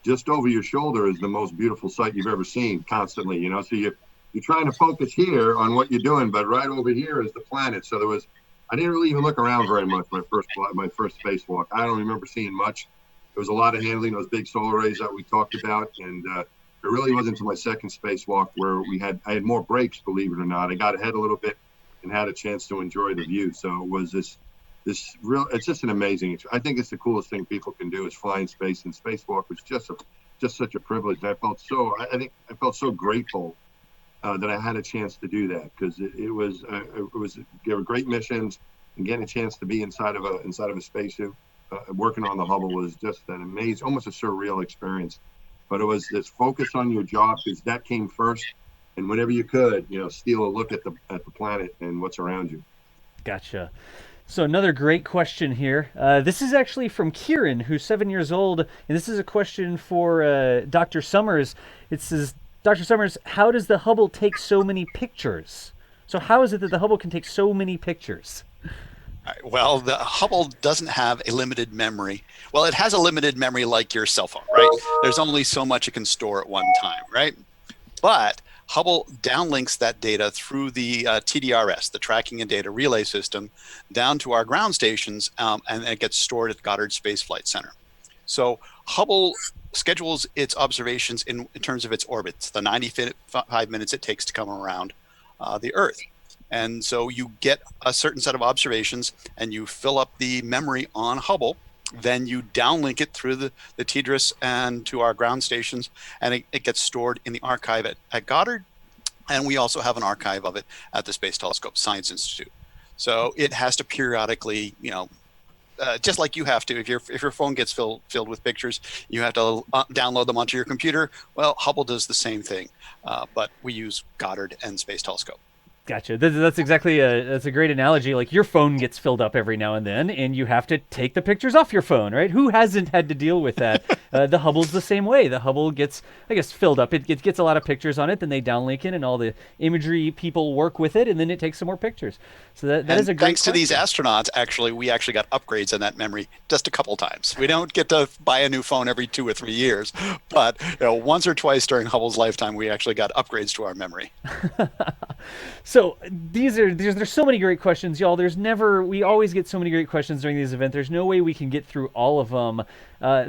just over your shoulder is the most beautiful sight you've ever seen constantly, so you're trying to focus here on what you're doing, but right over here is the planet. So I didn't really even look around very much my first spacewalk. I don't remember seeing much. There was a lot of handling those big solar arrays that we talked about, and it really wasn't until my second spacewalk where I had more breaks, believe it or not. I got ahead a little bit and had a chance to enjoy the view. So it was this it's just an amazing. I think it's the coolest thing people can do is fly in space, and spacewalk was just such a privilege. I felt so grateful that I had a chance to do that, because there were great missions, and getting a chance to be inside of a spacesuit working on the Hubble was just an amazing, almost a surreal experience. But it was this focus on your job, because that came first, and whenever you could, steal a look at the planet and what's around you. Gotcha. So another great question here. This is actually from Kieran, who's 7 years old, and this is a question for Dr. Summers. It says, Dr. Summers, how does the Hubble take so many pictures? So how is it that the Hubble can take so many pictures? Well, the Hubble doesn't have a limited memory. Well, it has a limited memory like your cell phone, right? There's only so much it can store at one time, right? But Hubble downlinks that data through the TDRS, the Tracking and Data Relay System, down to our ground stations, and it gets stored at Goddard Space Flight Center. So Hubble schedules its observations in terms of its orbits, the 95 minutes it takes to come around the Earth. And so you get a certain set of observations and you fill up the memory on Hubble Then you downlink it through the TDRS and to our ground stations, and it gets stored in the archive at Goddard. And we also have an archive of it at the Space Telescope Science Institute. So it has to periodically, just like you have to, if your phone gets filled with pictures, you have to download them onto your computer. Well, Hubble does the same thing, but we use Goddard and Space Telescope. Gotcha. That's exactly that's a great analogy. Like your phone gets filled up every now and then, and you have to take the pictures off your phone, right? Who hasn't had to deal with that? The Hubble's the same way. The Hubble gets, I guess, filled up. It gets a lot of pictures on it, then they downlink it, and all the imagery people work with it, and then it takes some more pictures. So that is a great thanks to these astronauts, we actually got upgrades in that memory just a couple times. We don't get to buy a new phone every 2 or 3 years, but once or twice during Hubble's lifetime, we actually got upgrades to our memory. So there's so many great questions, y'all. We always get so many great questions during these events. There's no way we can get through all of them.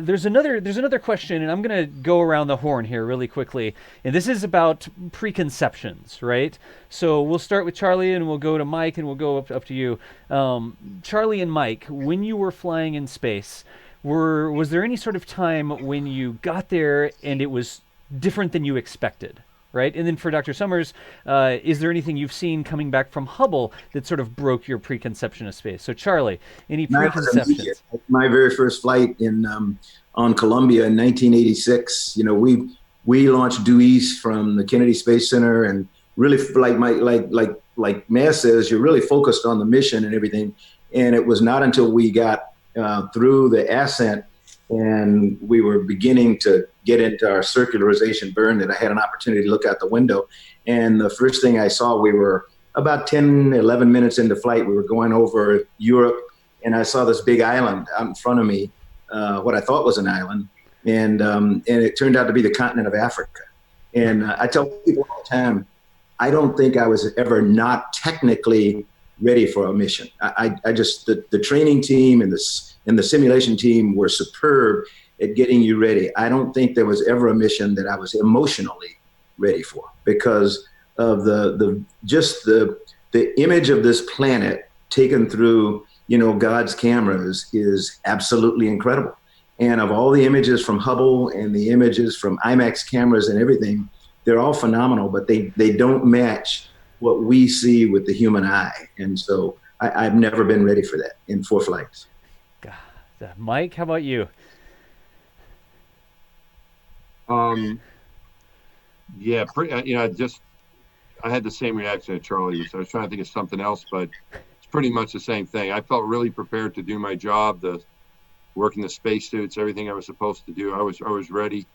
There's another question, and I'm gonna go around the horn here really quickly. And this is about preconceptions, right? So we'll start with Charlie, and we'll go to Mike, and we'll go up to you. Charlie and Mike, when you were flying in space, was there any sort of time when you got there and it was different than you expected? Right? And then for Dr. Summers, is there anything you've seen coming back from Hubble that sort of broke your preconception of space? So Charlie, any preconceptions? My very first flight on Columbia in 1986, we launched due east from the Kennedy Space Center, and really, like Mass says, you're really focused on the mission and everything. And it was not until we got through the ascent and we were beginning to get into our circularization burn that I had an opportunity to look out the window. And the first thing I saw, we were about 10, 11 minutes into flight. We were going over Europe, and I saw this big island out in front of me, what I thought was an island. And it turned out to be the continent of Africa. And I tell people all the time, I don't think I was ever not technically ready for a mission. I just, the training team and the simulation team were superb at getting you ready. I don't think there was ever a mission that I was emotionally ready for, because of the image of this planet taken through, God's cameras is absolutely incredible. And of all the images from Hubble and the images from IMAX cameras and everything, they're all phenomenal, but they don't match what we see with the human eye. And so I've never been ready for that in 4 flights. Mike, how about you? Yeah, I had the same reaction that Charlie was. I was trying to think of something else, but it's pretty much the same thing. I felt really prepared to do my job, the work in the spacesuits, everything I was supposed to do. I was ready,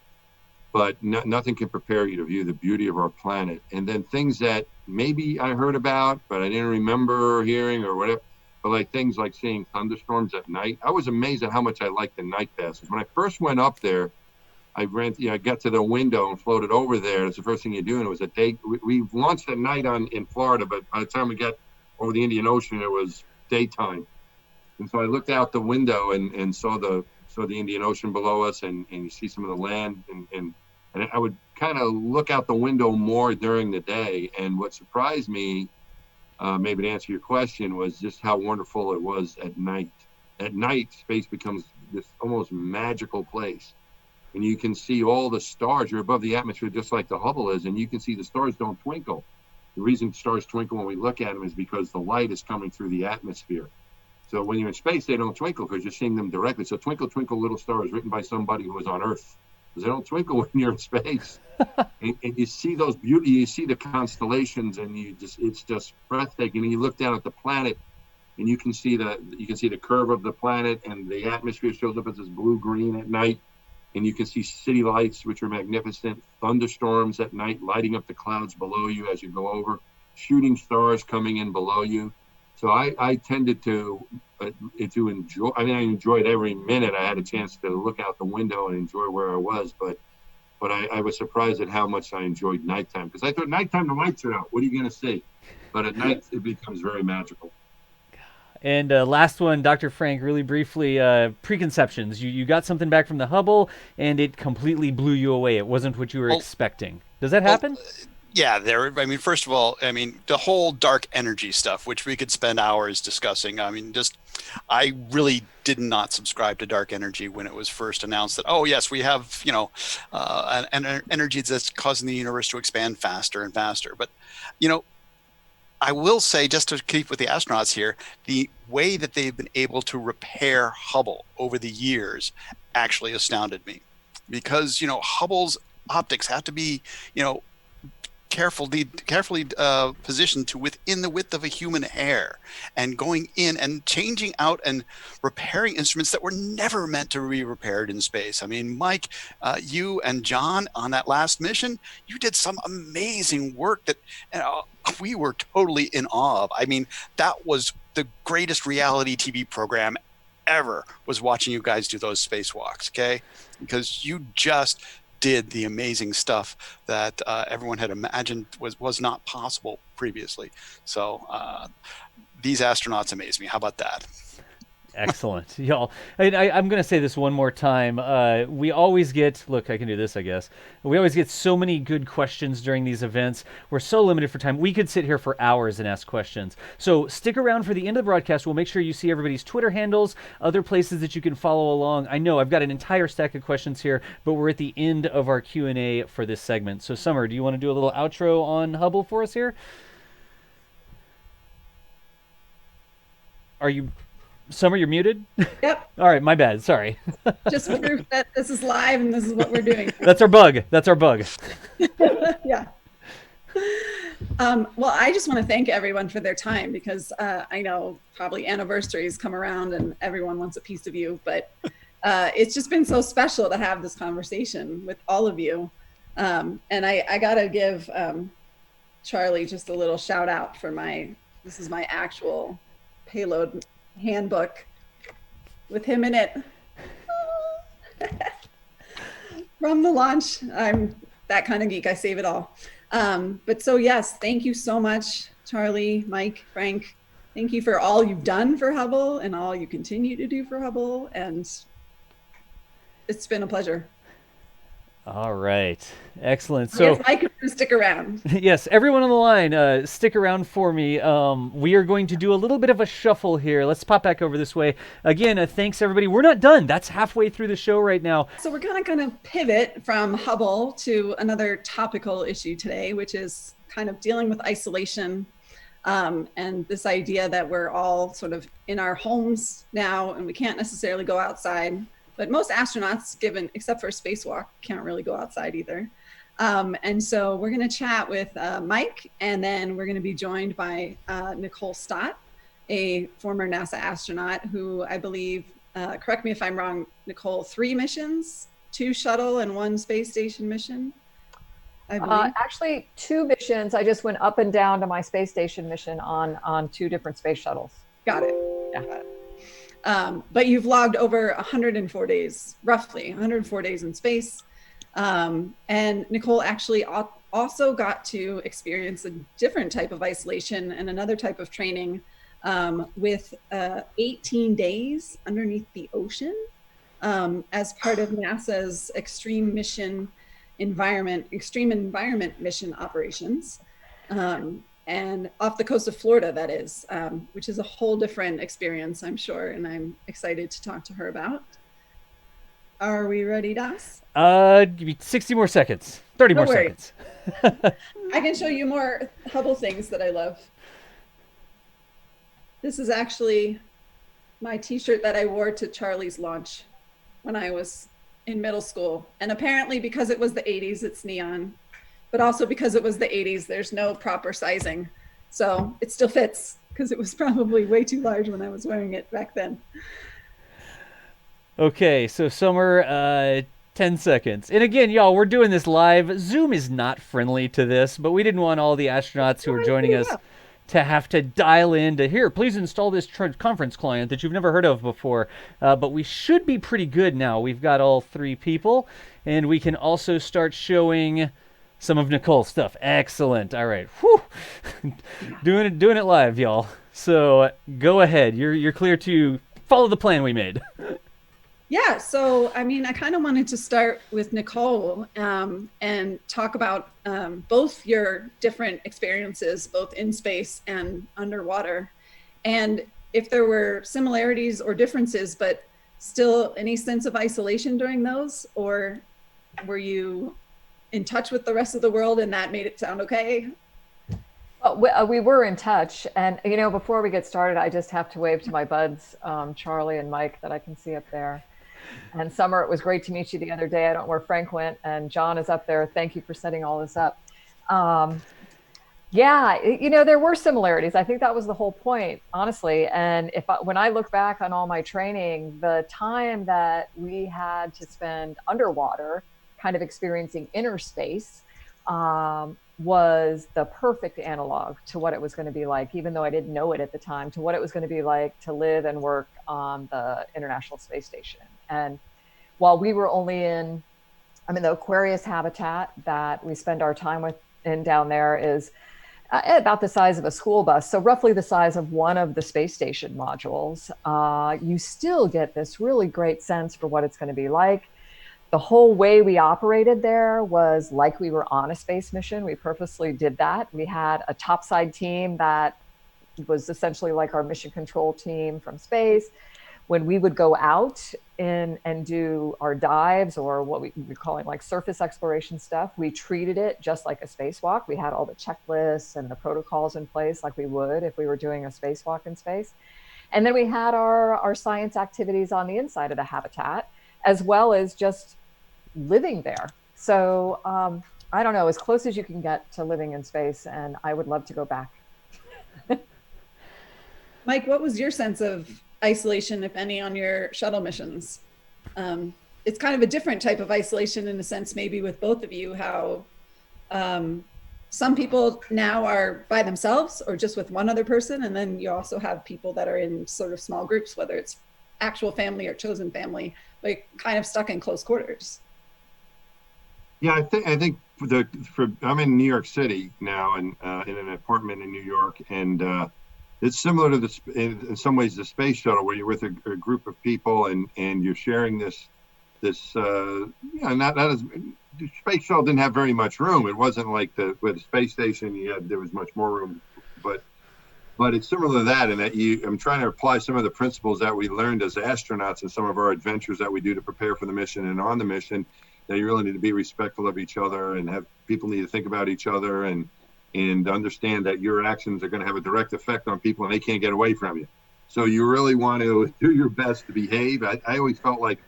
but nothing can prepare you to view the beauty of our planet. And then things that maybe I heard about, but I didn't remember hearing or whatever. But like things like seeing thunderstorms at night. I was amazed at how much I liked the night passes. When I first went up there, I got to the window and floated over there. That's the first thing you do. And it was a day. We launched at night in Florida, but by the time we got over the Indian Ocean, it was daytime. And so I looked out the window and saw the Indian Ocean below us, and you see some of the land. And I would kind of look out the window more during the day. And what surprised me, maybe to answer your question, was just how wonderful it was at night. At night, space becomes this almost magical place. And you can see all the stars. You're above the atmosphere just like the Hubble is, and you can see the stars don't twinkle. The reason stars twinkle when we look at them is because the light is coming through the atmosphere. So when you're in space, they don't twinkle because you're seeing them directly. So Twinkle, Twinkle, Little Star is written by somebody who was on Earth, because they don't twinkle when you're in space. and you see those beauty, you see the constellations, and it's just breathtaking. And you look down at the planet, and you can see the curve of the planet, and the atmosphere shows up as this blue-green at night. And you can see city lights, which are magnificent, thunderstorms at night lighting up the clouds below you as you go over, shooting stars coming in below you. So I tended to enjoy. I enjoyed every minute I had a chance to look out the window and enjoy where I was. But I was surprised at how much I enjoyed nighttime, because I thought nighttime the lights are out. What are you going to see? But at night it becomes very magical. And last one, Dr. Frank, really briefly, preconceptions. You got something back from the Hubble, and it completely blew you away. It wasn't what you were expecting. Does that happen? Yeah, I mean, first of all, I mean, the whole dark energy stuff, which we could spend hours discussing. I mean, I really did not subscribe to dark energy when it was first announced that, oh, yes, we have, an energy that's causing the universe to expand faster and faster. But, I will say, just to keep with the astronauts here, the way that they've been able to repair Hubble over the years actually astounded me, because, Hubble's optics have to be, carefully positioned to within the width of a human hair, and going in and changing out and repairing instruments that were never meant to be repaired in space. I mean, Mike, you and John on that last mission, you did some amazing work that we were totally in awe of. I mean, that was the greatest reality TV program ever, was watching you guys do those spacewalks, okay? Because you just did the amazing stuff that everyone had imagined was not possible previously. So these astronauts amaze me. How about that? Excellent. Y'all, I'm going to say this one more time. We always get, look, I can do this, I guess. We always get so many good questions during these events. We're so limited for time. We could sit here for hours and ask questions. So stick around for the end of the broadcast. We'll make sure you see everybody's Twitter handles, other places that you can follow along. I know I've got an entire stack of questions here, but we're at the end of our Q&A for this segment. So Summer, do you want to do a little outro on Hubble for us here? Summer, you're muted? Yep. All right, my bad. Sorry. Just proof that this is live and this is what we're doing. That's our bug. Yeah. Well, I just want to thank everyone for their time, because I know probably anniversaries come around and everyone wants a piece of you, but it's just been so special to have this conversation with all of you. And I got to give Charlie just a little shout out for this is my actual payload handbook with him in it. From the launch. I'm that kind of geek. I save it all. But so yes, thank you so much, Charlie, Mike, Frank. Thank you for all you've done for Hubble and all you continue to do for Hubble. And it's been a pleasure. All right. Excellent. So I can stick around. Yes, everyone on the line, stick around for me. We are going to do a little bit of a shuffle here. Let's pop back over this way. Again, thanks, everybody. We're not done. That's halfway through the show right now. So we're kind of going to pivot from Hubble to another topical issue today, which is kind of dealing with isolation, and this idea that we're all sort of in our homes now and we can't necessarily go outside. But most astronauts, except for a spacewalk, can't really go outside either. And so we're going to chat with Mike, and then we're going to be joined by Nicole Stott, a former NASA astronaut who I believe, correct me if I'm wrong, Nicole, 3 missions, 2 shuttle and 1 space station mission, I believe. Actually, 2 missions. I just went up and down to my space station mission on 2 different space shuttles. Got it. Yeah. Got it. But you've logged over 104 days, roughly 104 days in space. And Nicole actually also got to experience a different type of isolation and another type of training with 18 days underneath the ocean as part of NASA's extreme environment mission operations. And off the coast of Florida, that is, which is a whole different experience, I'm sure, and I'm excited to talk to her about. Are we ready, Das? Give me 60 more seconds, 30 more seconds. I can show you more Hubble things that I love. This is actually my t-shirt that I wore to Charlie's launch when I was in middle school. And apparently because it was the 80s, it's neon. But also because it was the 80s, there's no proper sizing. So it still fits, because it was probably way too large when I was wearing it back then. Okay, so Summer, 10 seconds. And again, y'all, we're doing this live. Zoom is not friendly to this, but we didn't want all the astronauts who are joining us to have to dial in to, here, please install this conference client that you've never heard of before. But we should be pretty good now. We've got all 3 people, and we can also start showing some of Nicole's stuff. Excellent. All right. Whew. doing it live, y'all. So go ahead. You're clear to follow the plan we made. Yeah, so I mean, I kind of wanted to start with Nicole and talk about both your different experiences, both in space and underwater, and if there were similarities or differences, but still any sense of isolation during those, or were you in touch with the rest of the world and that made it sound okay? We were in touch, and before we get started, I just have to wave to my buds, Charlie and Mike, that I can see up there. And Summer, it was great to meet you the other day. I don't know where Frank went, and John is up there. Thank you for setting all this up. Yeah, there were similarities. I think that was the whole point, honestly. And when I look back on all my training, the time that we had to spend underwater, kind of experiencing inner space, was the perfect analog to what it was going to be like, even though I didn't know it at the time, to what it was going to be like to live and work on the International Space Station. And while we were only the Aquarius habitat that we spend our time in down there is about the size of a school bus, so roughly the size of one of the space station modules. You still get this really great sense for what it's going to be like. The whole way we operated there was like we were on a space mission. We purposely did that. We had a topside team that was essentially like our mission control team from space. When we would go out and do our dives, or what we're calling like surface exploration stuff, we treated it just like a spacewalk. We had all the checklists and the protocols in place like we would if we were doing a spacewalk in space. And then we had our science activities on the inside of the habitat, as well as just living there. So I don't know, as close as you can get to living in space, and I would love to go back. Mike, what was your sense of isolation, if any, on your shuttle missions? It's kind of a different type of isolation in a sense, maybe with both of you, how some people now are by themselves or just with one other person. And then you also have people that are in sort of small groups, whether it's actual family or chosen family, like kind of stuck in close quarters. Yeah, I think I'm in New York City now, and in an apartment in New York, and it's similar to in some ways the space shuttle, where you're with a group of people and you're sharing this not as the space shuttle didn't have very much room. It wasn't like with the space station there was much more room, but it's similar to that in that I'm trying to apply some of the principles that we learned as astronauts in some of our adventures that we do to prepare for the mission and on the mission. That you really need to be respectful of each other, and people need to think about each other and understand that your actions are going to have a direct effect on people and they can't get away from you. So you really want to do your best to behave. I always felt like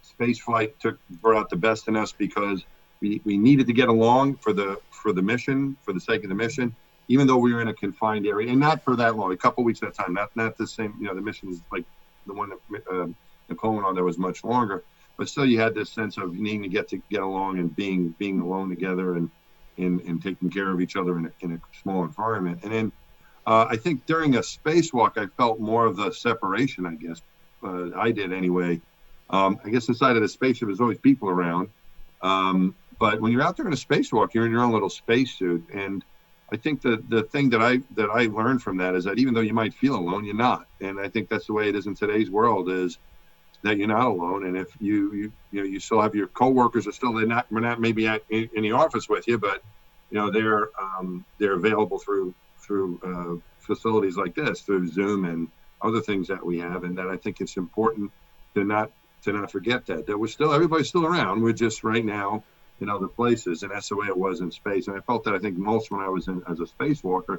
space flight brought out the best in us because we needed to get along for the mission, for the sake of the mission, even though we were in a confined area, and not for that long, a couple weeks at a time, not the same, the missions like the one that Nicole went on that was much longer. But still, you had this sense of needing to get along and being alone together and taking care of each other in a small environment. And then I think during a spacewalk, I felt more of the separation, I guess. I did anyway. I guess inside of the spaceship, there's always people around. But when you're out there in a spacewalk, you're in your own little spacesuit. And I think the thing that I learned from that is that even though you might feel alone, you're not. And I think that's the way it is in today's world, is that you're not alone, and if you still have your coworkers are still we're not maybe in the office with you, but they're available through facilities like this, through Zoom and other things that we have, and that I think it's important to not forget that everybody's still around. We're just right now in other places, and that's the way it was in space. And I felt that I think most when I was as a spacewalker.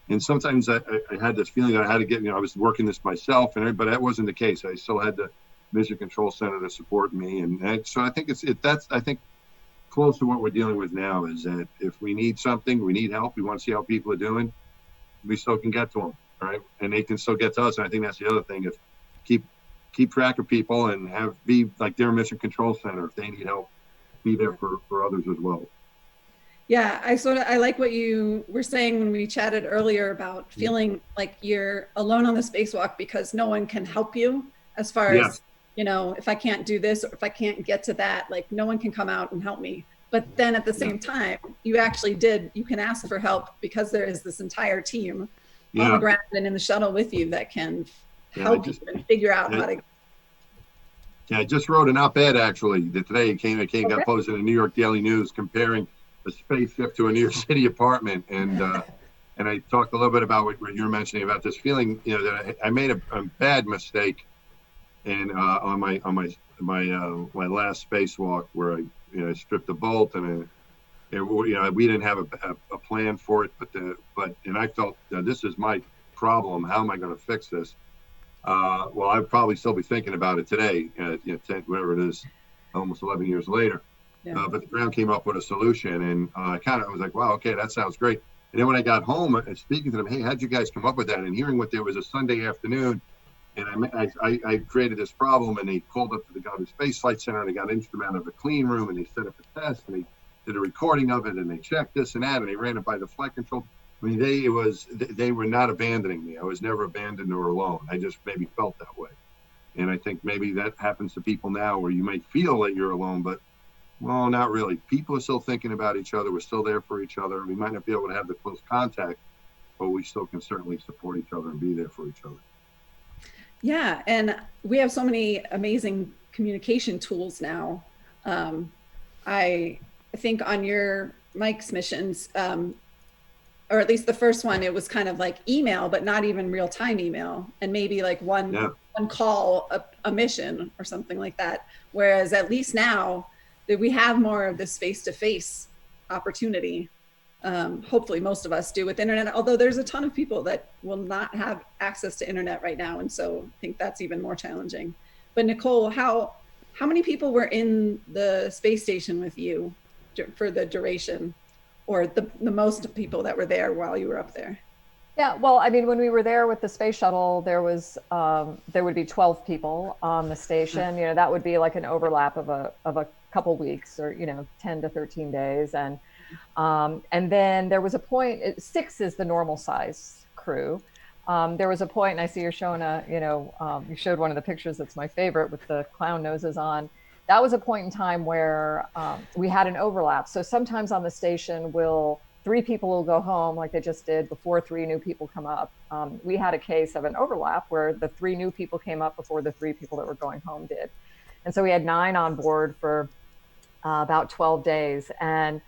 And sometimes I had this feeling that I had to get, I was working this myself, but that wasn't the case. I still had the Mission Control Center to support me, and so I think that's close to what we're dealing with now. Is that if we need something, we need help, we want to see how people are doing, we still can get to them, right? And they can still get to us. And I think that's the other thing: is keep track of people and be like their Mission Control Center. If they need help, be there for others as well. Yeah, I like what you were saying when we chatted earlier about feeling like you're alone on the spacewalk because no one can help you as far as, if I can't do this or if I can't get to that, like no one can come out and help me. But then at the same time, you can ask for help because there is this entire team on the ground and in the shuttle with you that can help you and figure out how to. Yeah, I just wrote an op-ed actually that today Okay. got posted in the New York Daily News comparing a spaceship to a New York City apartment, and I talked a little bit about what you're mentioning about this feeling, that I made a bad mistake in on my last spacewalk where I stripped the bolt, and we didn't have a plan for it, but I felt this is my problem. How am I going to fix this? Well, I'd probably still be thinking about it today, 10, whatever it is, almost 11 years later. Yeah. But the ground came up with a solution, and I was like, wow, okay, that sounds great. And then when I got home, and speaking to them, hey, how'd you guys come up with that? And hearing what there was a Sunday afternoon, and I created this problem, and they called up to the Goddard Space Flight Center, and they got an instrument out of a clean room, and they set up a test, and they did a recording of it, and they checked this and that, and they ran it by the flight control. I mean, they were not abandoning me. I was never abandoned or alone. I just maybe felt that way. And I think maybe that happens to people now, where you may feel that you're alone, but, well, not really. People are still thinking about each other. We're still there for each other. We might not be able to have the close contact, but we still can certainly support each other and be there for each other. Yeah, and we have so many amazing communication tools now. I think on your Mike's missions, or at least the first one, it was kind of like email, but not even real-time email, and maybe like one call a mission or something like that. Whereas at least now that we have more of this face-to-face opportunity, hopefully most of us do with internet, although there's a ton of people that will not have access to internet right now. And so I think that's even more challenging. But Nicole, how many people were in the space station with you for the duration, or the most people that were there while you were up there? Yeah, well, I mean, when we were there with the space shuttle, there would be 12 people on the station. That would be like an overlap of a couple weeks, or 10 to 13 days, and then there was a point. 6 is the normal size crew. There was a point, and I see you're showing you showed one of the pictures that's my favorite with the clown noses on. That was a point in time where we had an overlap. So sometimes on the station, 3 people will go home like they just did before 3 new people come up. We had a case of an overlap where the 3 new people came up before the 3 people that were going home did. And so we had 9 on board for about 12 days. And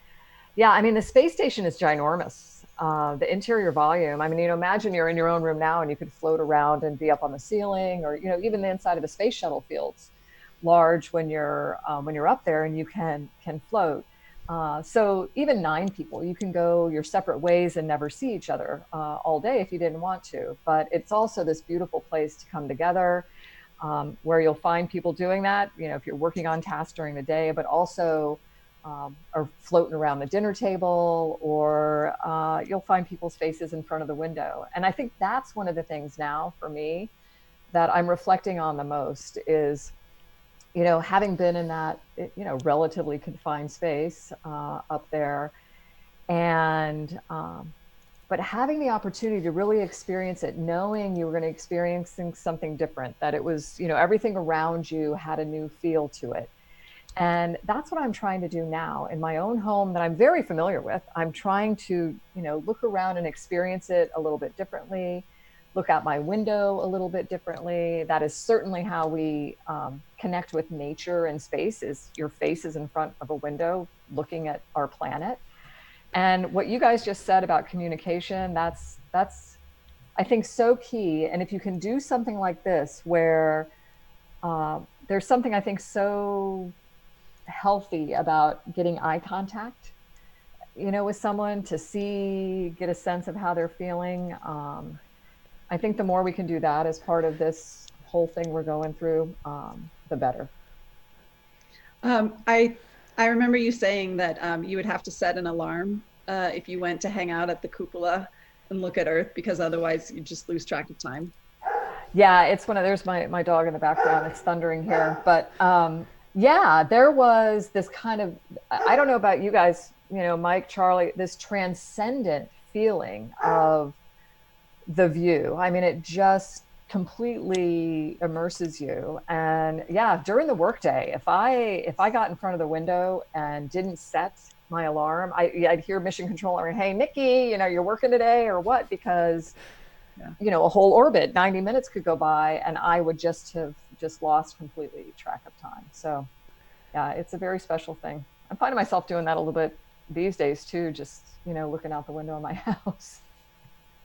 yeah, I mean, the space station is ginormous. The interior volume, I mean, imagine you're in your own room now and you could float around and be up on the ceiling, or, even the inside of the space shuttle feels large when you're up there, and you can float. So even 9 people, you can go your separate ways and never see each other all day if you didn't want to. But it's also this beautiful place to come together, where you'll find people doing that, if you're working on tasks during the day, but also are floating around the dinner table, or you'll find people's faces in front of the window. And I think that's one of the things now for me that I'm reflecting on the most is, having been in that, relatively confined space up there, and but having the opportunity to really experience it, knowing you were going to experience something different, that it was, everything around you had a new feel to it. And that's what I'm trying to do now in my own home that I'm very familiar with. I'm trying to, look around and experience it a little bit differently, look out my window a little bit differently. That is certainly how we connect with nature and space, is your face is in front of a window looking at our planet. And what you guys just said about communication, that's I think so key. And if you can do something like this, where there's something I think so healthy about getting eye contact, with someone, to get a sense of how they're feeling. I think the more we can do that as part of this whole thing we're going through, the better. I remember you saying that you would have to set an alarm if you went to hang out at the cupola and look at Earth, because otherwise you just lose track of time. Yeah, it's there's my dog in the background. It's thundering here. But yeah, there was this kind of, I don't know about you guys, Mike, Charlie, this transcendent feeling of the view. I mean, it just completely immerses you. And yeah, during the workday, if I got in front of the window and didn't set my alarm, I'd hear mission controller, "Hey, Nikki, you're working today or what?" Because a whole orbit, 90 minutes could go by, and I would just have just lost completely track of time. So yeah, it's a very special thing. I'm finding myself doing that a little bit these days too, just, looking out the window of my house.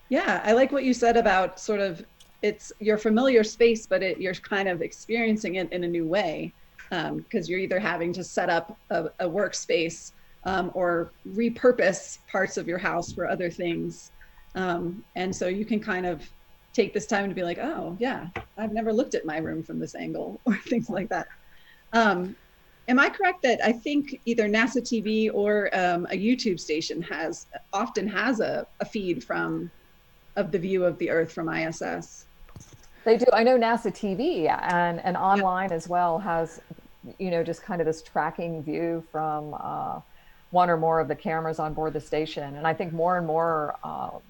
Yeah, I like what you said about sort of it's your familiar space, but you're kind of experiencing it in a new way, because you're either having to set up a workspace or repurpose parts of your house for other things. And so you can kind of take this time to be like, oh, yeah, I've never looked at my room from this angle or things like that. Am I correct that I think either NASA TV or a YouTube station often has a feed of the view of the Earth from ISS? They do. I know NASA TV and online as well has, just kind of this tracking view from one or more of the cameras on board the station. And I think more and more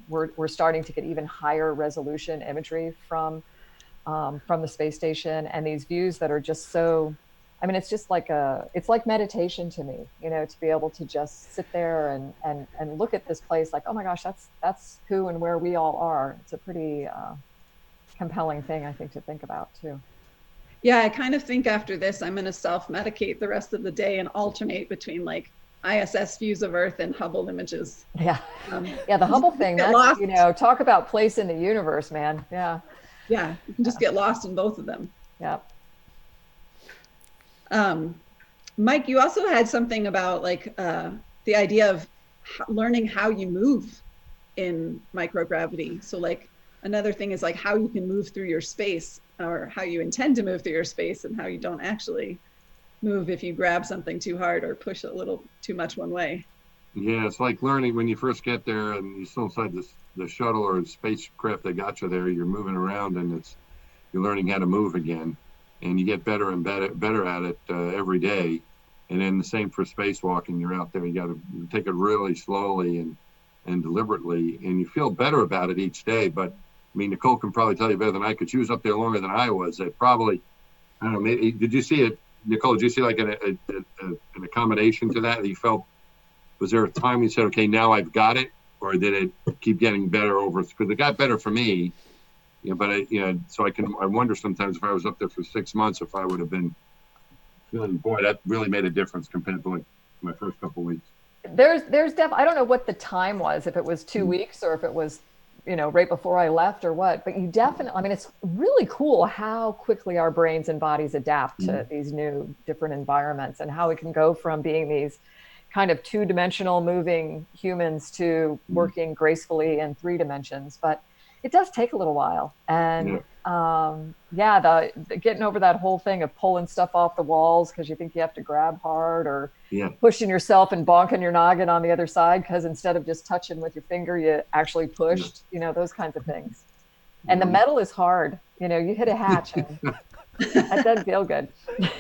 we're starting to get even higher resolution imagery from the space station, and these views that are just so, I mean, it's just like it's like meditation to me, to be able to just sit there and look at this place like, oh my gosh, that's who and where we all are. It's a pretty compelling thing, I think, to think about too. Yeah, I kind of think after this, I'm going to self-medicate the rest of the day and alternate between like ISS views of Earth and Hubble images. Yeah. Yeah, the Hubble thing, that's, talk about place in the universe, man. Yeah. Yeah, you can just get lost in both of them. Yeah. Mike, you also had something about like the idea of learning how you move in microgravity. So like another thing is like how you can move through your space, or how you intend to move through your space, and how you don't actually move if you grab something too hard or push a little too much one way. Yeah, it's like learning when you first get there and you're still inside the shuttle or spacecraft that got you there. You're moving around and you're learning how to move again, and you get better and better at it every day. And then the same for spacewalking. You're out there, you got to take it really slowly and deliberately, and you feel better about it each day. But I mean, Nicole can probably tell you better than I could. She was up there longer than I was. It probably, I don't know, maybe, did you see it, Nicole? Did you see like an accommodation to that? You felt, was there a time you said, okay, now I've got it, or did it keep getting better over? Because it got better for me, but so I wonder sometimes if I was up there for 6 months, if I would have been feeling, boy, that really made a difference compared to like my first couple of weeks. There's I don't know what the time was, if it was 2 weeks or if it was, right before I left or what, but you definitely, I mean, it's really cool how quickly our brains and bodies adapt to these new different environments, and how we can go from being these kind of two-dimensional moving humans to working gracefully in 3 dimensions. But it does take a little while. And the getting over that whole thing of pulling stuff off the walls because you think you have to grab hard, or pushing yourself and bonking your noggin on the other side because instead of just touching with your finger, you actually pushed, those kinds of things. And the metal is hard. You hit a hatch and that doesn't feel good.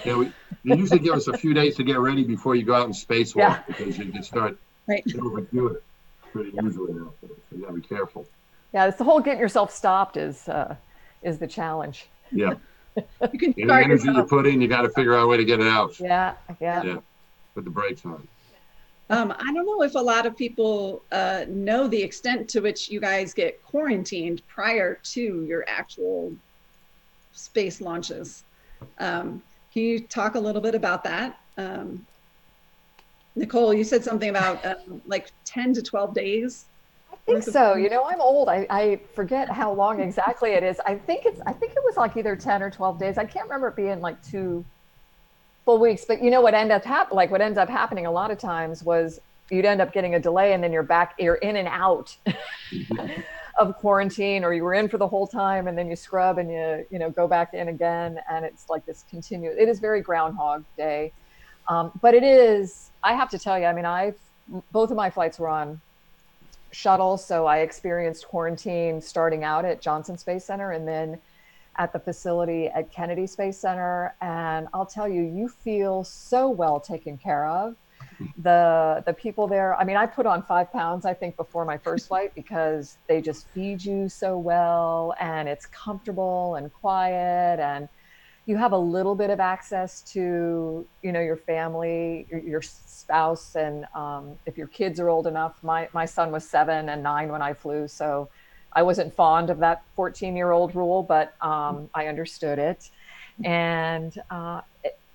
Yeah, they usually give us a few days to get ready before you go out and spacewalk, because you can start to overdo it pretty easily now. So you gotta be careful. Yeah, it's the whole getting yourself stopped is the challenge. Yeah. You can Any energy you put in, you got to figure out a way to get it out. Yeah. Put the brakes on. I don't know if a lot of people know the extent to which you guys get quarantined prior to your actual space launches. Can you talk a little bit about that? Nicole, you said something about like 10 to 12 days. I think so. I'm old. I forget how long exactly it is. I think it was like either 10 or 12 days. I can't remember it being like 2 full weeks. But what ends up happening a lot of times was you'd end up getting a delay, and then you're in and out of quarantine, or you were in for the whole time and then you scrub and you go back in again, and it's like this continuous. It is very Groundhog Day, but it is. I have to tell you, I mean, both of my flights were on shuttle, so I experienced quarantine starting out at Johnson Space Center and then at the facility at Kennedy Space Center. And I'll tell you, you feel so well taken care of. The people there, I mean, I put on 5 pounds, I think, before my first flight, because they just feed you so well, and it's comfortable and quiet, and you have a little bit of access to, your family, your spouse, and if your kids are old enough. My son was 7 and 9 when I flew, so I wasn't fond of that 14-year-old rule, but I understood it. And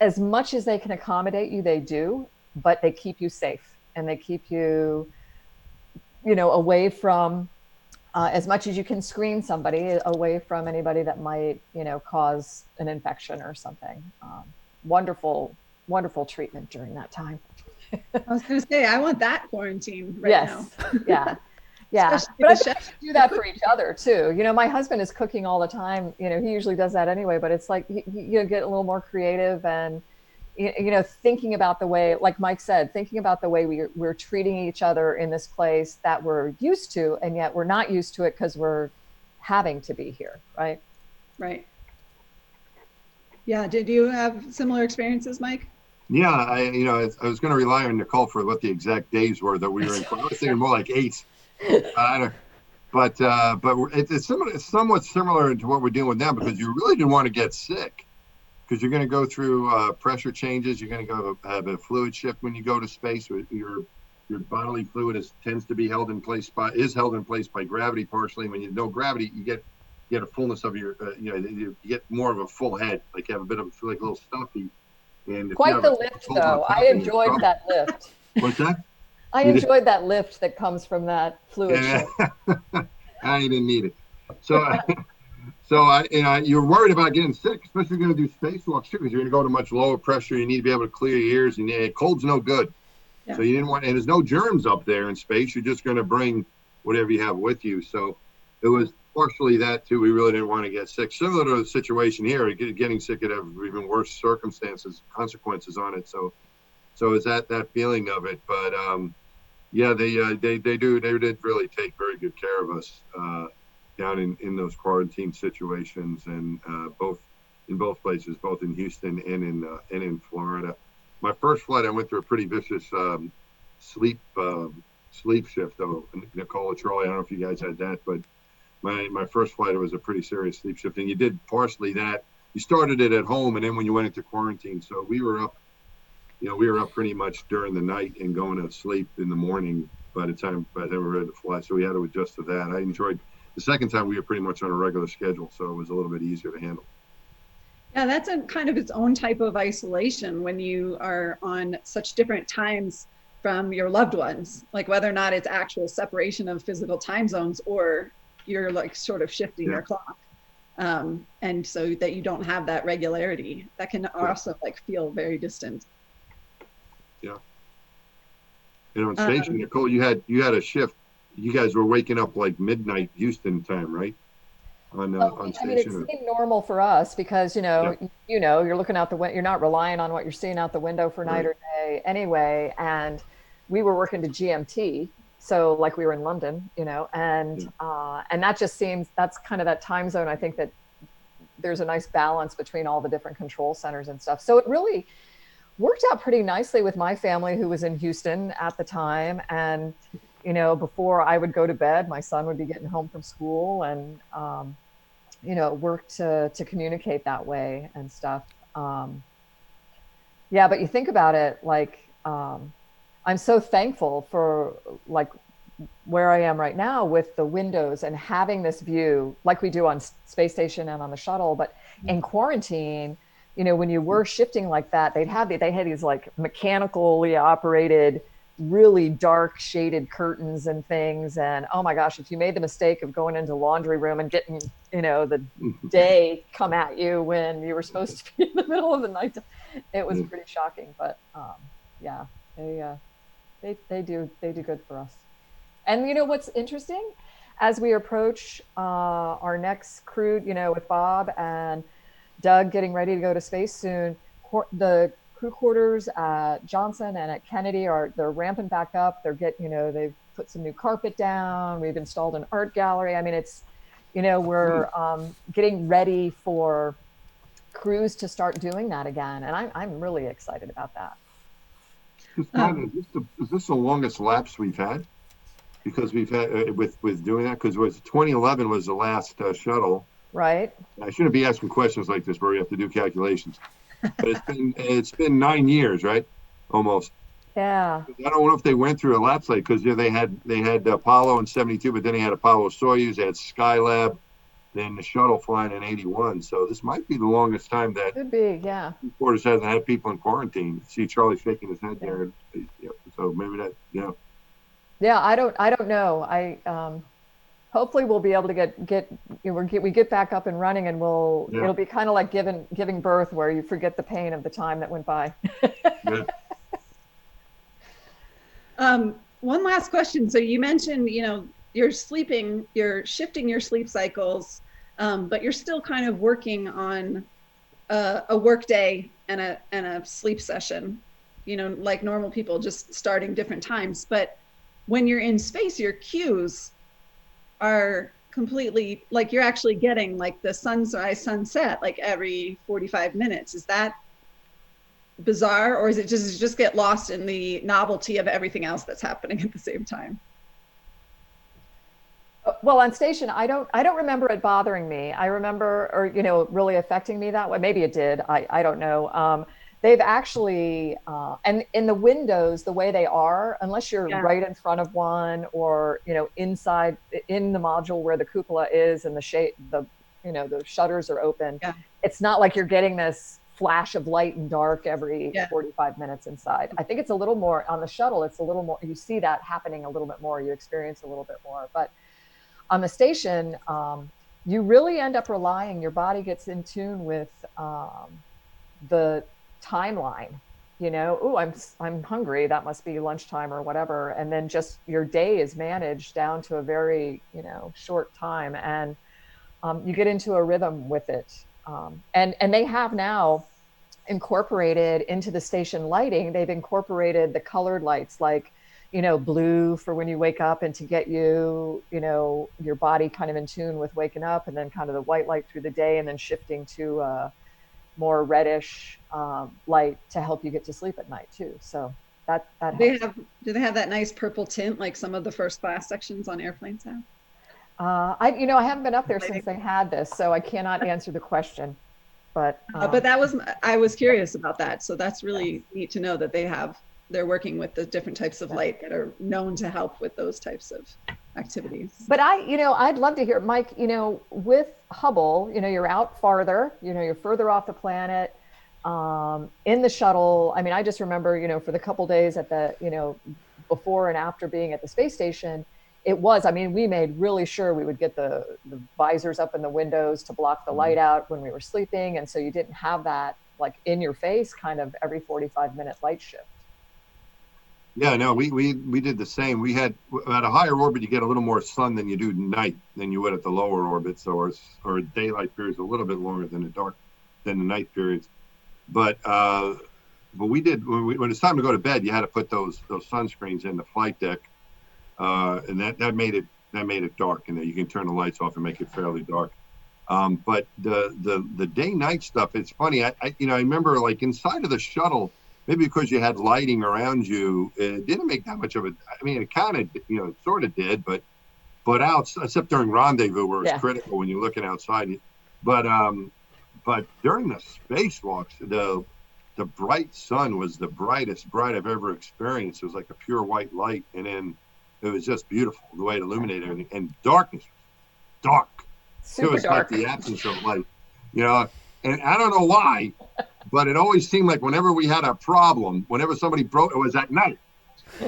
as much as they can accommodate you, they do, but they keep you safe and they keep you, away from, as much as you can screen somebody, away from anybody that might, cause an infection or something. Wonderful, wonderful treatment during that time. I was going to say, I want that quarantine right now. Yeah. Yeah. But I think we should do that for each other too. My husband is cooking all the time. He usually does that anyway, but it's like, you get a little more creative and, thinking about the way, like Mike said, thinking about the way we're treating each other in this place that we're used to, and yet we're not used to it because we're having to be here. Right. Right. Yeah. Did you have similar experiences, Mike? Yeah, I was going to rely on Nicole for what the exact days were that we were in. I was thinking more like 8. But it's somewhat similar to what we're doing now, because you really didn't want to get sick, because you're going to go through pressure changes. You're going to go have a fluid shift when you go to space. Your bodily fluid tends to be held in place by gravity partially. When you have no gravity, you get a fullness of your you get more of a full head, like you have a bit of a little stuffy. And quite the lift, though. I enjoyed that lift. What's that? I enjoyed that lift that comes from that fluid shift. I didn't need it. So you're worried about getting sick, especially if you're going to do spacewalks too, because you're going to go to much lower pressure. You need to be able to clear your ears, and cold's no good. Yeah. So you didn't want, and there's no germs up there in space. You're just going to bring whatever you have with you. So it was partially that too. We really didn't want to get sick. Similar to the situation here, getting sick could have even worse consequences on it. So it's that feeling of it. But yeah, they did really take very good care of us down in those quarantine situations, and in both places, both in Houston and in Florida. My first flight, I went through a pretty vicious sleep shift, though. Nicole, Charlie, I don't know if you guys had that, but my first flight, it was a pretty serious sleep shift, and you did partially that. You started it at home, and then when you went into quarantine, so we were up pretty much during the night and going to sleep in the morning by the time we were ready to fly. So we had to adjust to that. I enjoyed the second time. We were pretty much on a regular schedule, so it was a little bit easier to handle. Yeah, that's a kind of its own type of isolation when you are on such different times from your loved ones, like whether or not it's actual separation of physical time zones or you're like sort of shifting your clock. And so that you don't have that regularity, that can also like feel very distant. Yeah. And on station, Nicole, you had a shift. You guys were waking up like midnight Houston time, right? On station. I mean, it seemed normal for us because you're looking out the window. You're not relying on what you're seeing out the window for night or day anyway. And we were working to GMT, so like we were in London, and that just seems, that's kind of that time zone. I think that there's a nice balance between all the different control centers and stuff. So it really worked out pretty nicely with my family, who was in Houston at the time. And before I would go to bed, my son would be getting home from school, and worked to communicate that way and stuff. Yeah, but you think about it, like I'm so thankful for like where I am right now with the windows and having this view like we do on space station and on the shuttle. But in quarantine, when you were shifting like that, they had these like mechanically operated, really dark shaded curtains and things. And oh my gosh, if you made the mistake of going into the laundry room and getting, the day come at you when you were supposed to be in the middle of the night, it was pretty shocking. But yeah, they do good for us. And what's interesting, as we approach our next crew, with Bob and Doug getting ready to go to space soon, the crew quarters at Johnson and at Kennedy they're ramping back up. They've put some new carpet down. We've installed an art gallery. I mean, it's, we're getting ready for crews to start doing that again. And I'm really excited about that. Is this the longest lapse we've had? Because we've had with doing that, because 2011 was the last shuttle. Right. I shouldn't be asking questions like this where we have to do calculations. But it's been 9 years, right? Almost. Yeah. I don't know if they went through a lapse like, because they had Apollo in 72, but then they had Apollo Soyuz, they had Skylab, then the shuttle flying in 81. So this might be the longest time that Could be, yeah. headquarters hasn't had people in quarantine. See Charlie shaking his head Yeah. there. Yeah, so maybe that, yeah. Yeah, I don't know. Hopefully we'll be able to we get back up and running, and Yeah. it'll be kind of like giving birth, where you forget the pain of the time that went by. Yeah. One last question. So you mentioned, you're shifting your sleep cycles, but you're still kind of working on a work day and a sleep session, like normal people, just starting different times. But when you're in space, your cues are completely, like, you're actually getting like the sunrise, sunset, like every 45 minutes. Is that bizarre, or is it just get lost in the novelty of everything else that's happening at the same time? Well, on station, I don't remember it bothering me. I remember, or really affecting me that way. Maybe it did. I don't know. They've actually, and in the windows, the way they are, unless you're right in front of one, or inside in the module where the cupola is and the shutters are open. Yeah. It's not like you're getting this flash of light and dark every 45 minutes inside. I think it's a little more on the shuttle. It's a little more, you see that happening a little bit more, you experience a little bit more. But on the station, you really end up relying, your body gets in tune with the timeline. I'm hungry, that must be lunchtime or whatever. And then just your day is managed down to a very, short time. And you get into a rhythm with it. And they have now incorporated into the station lighting, they've incorporated the colored lights, like, blue for when you wake up and to get your body kind of in tune with waking up, and then kind of the white light through the day, and then shifting to more reddish light to help you get to sleep at night too. So that helps. Do they have that nice purple tint like some of the first class sections on airplanes have? I haven't been up there since they had this, so I cannot answer the question. But I was curious about that. So that's really neat to know that they're working with the different types of light that are known to help with those types of activities. But I'd love to hear, Mike, with Hubble, you're out farther, you're further off the planet, in the shuttle. I mean, I just remember, for the couple days at the, before and after being at the space station, we made really sure we would get the visors up in the windows to block the light out when we were sleeping. And so you didn't have that like in your face kind of every 45-minute light shift. Yeah, no, we did the same. We had, at a higher orbit, you get a little more sun than you do night than you would at the lower orbit. So our daylight period is a little bit longer than the night periods. But we did, when it's time to go to bed, you had to put those sunscreens in the flight deck. And that made it dark, and you can turn the lights off and make it fairly dark. But the day-night stuff, it's funny. I remember, like, inside of the shuttle, maybe because you had lighting around you, it didn't make that much of it. I mean, it kind of, sort of did, but out, except during rendezvous, where it's critical when you're looking outside. But during the spacewalks, the bright sun was the brightest I've ever experienced. It was like a pure white light, and then it was just beautiful the way it illuminated everything. And darkness, dark. Super it was dark. Like the absence of light, And I don't know why, but it always seemed like whenever we had a problem, whenever somebody broke, it was at night.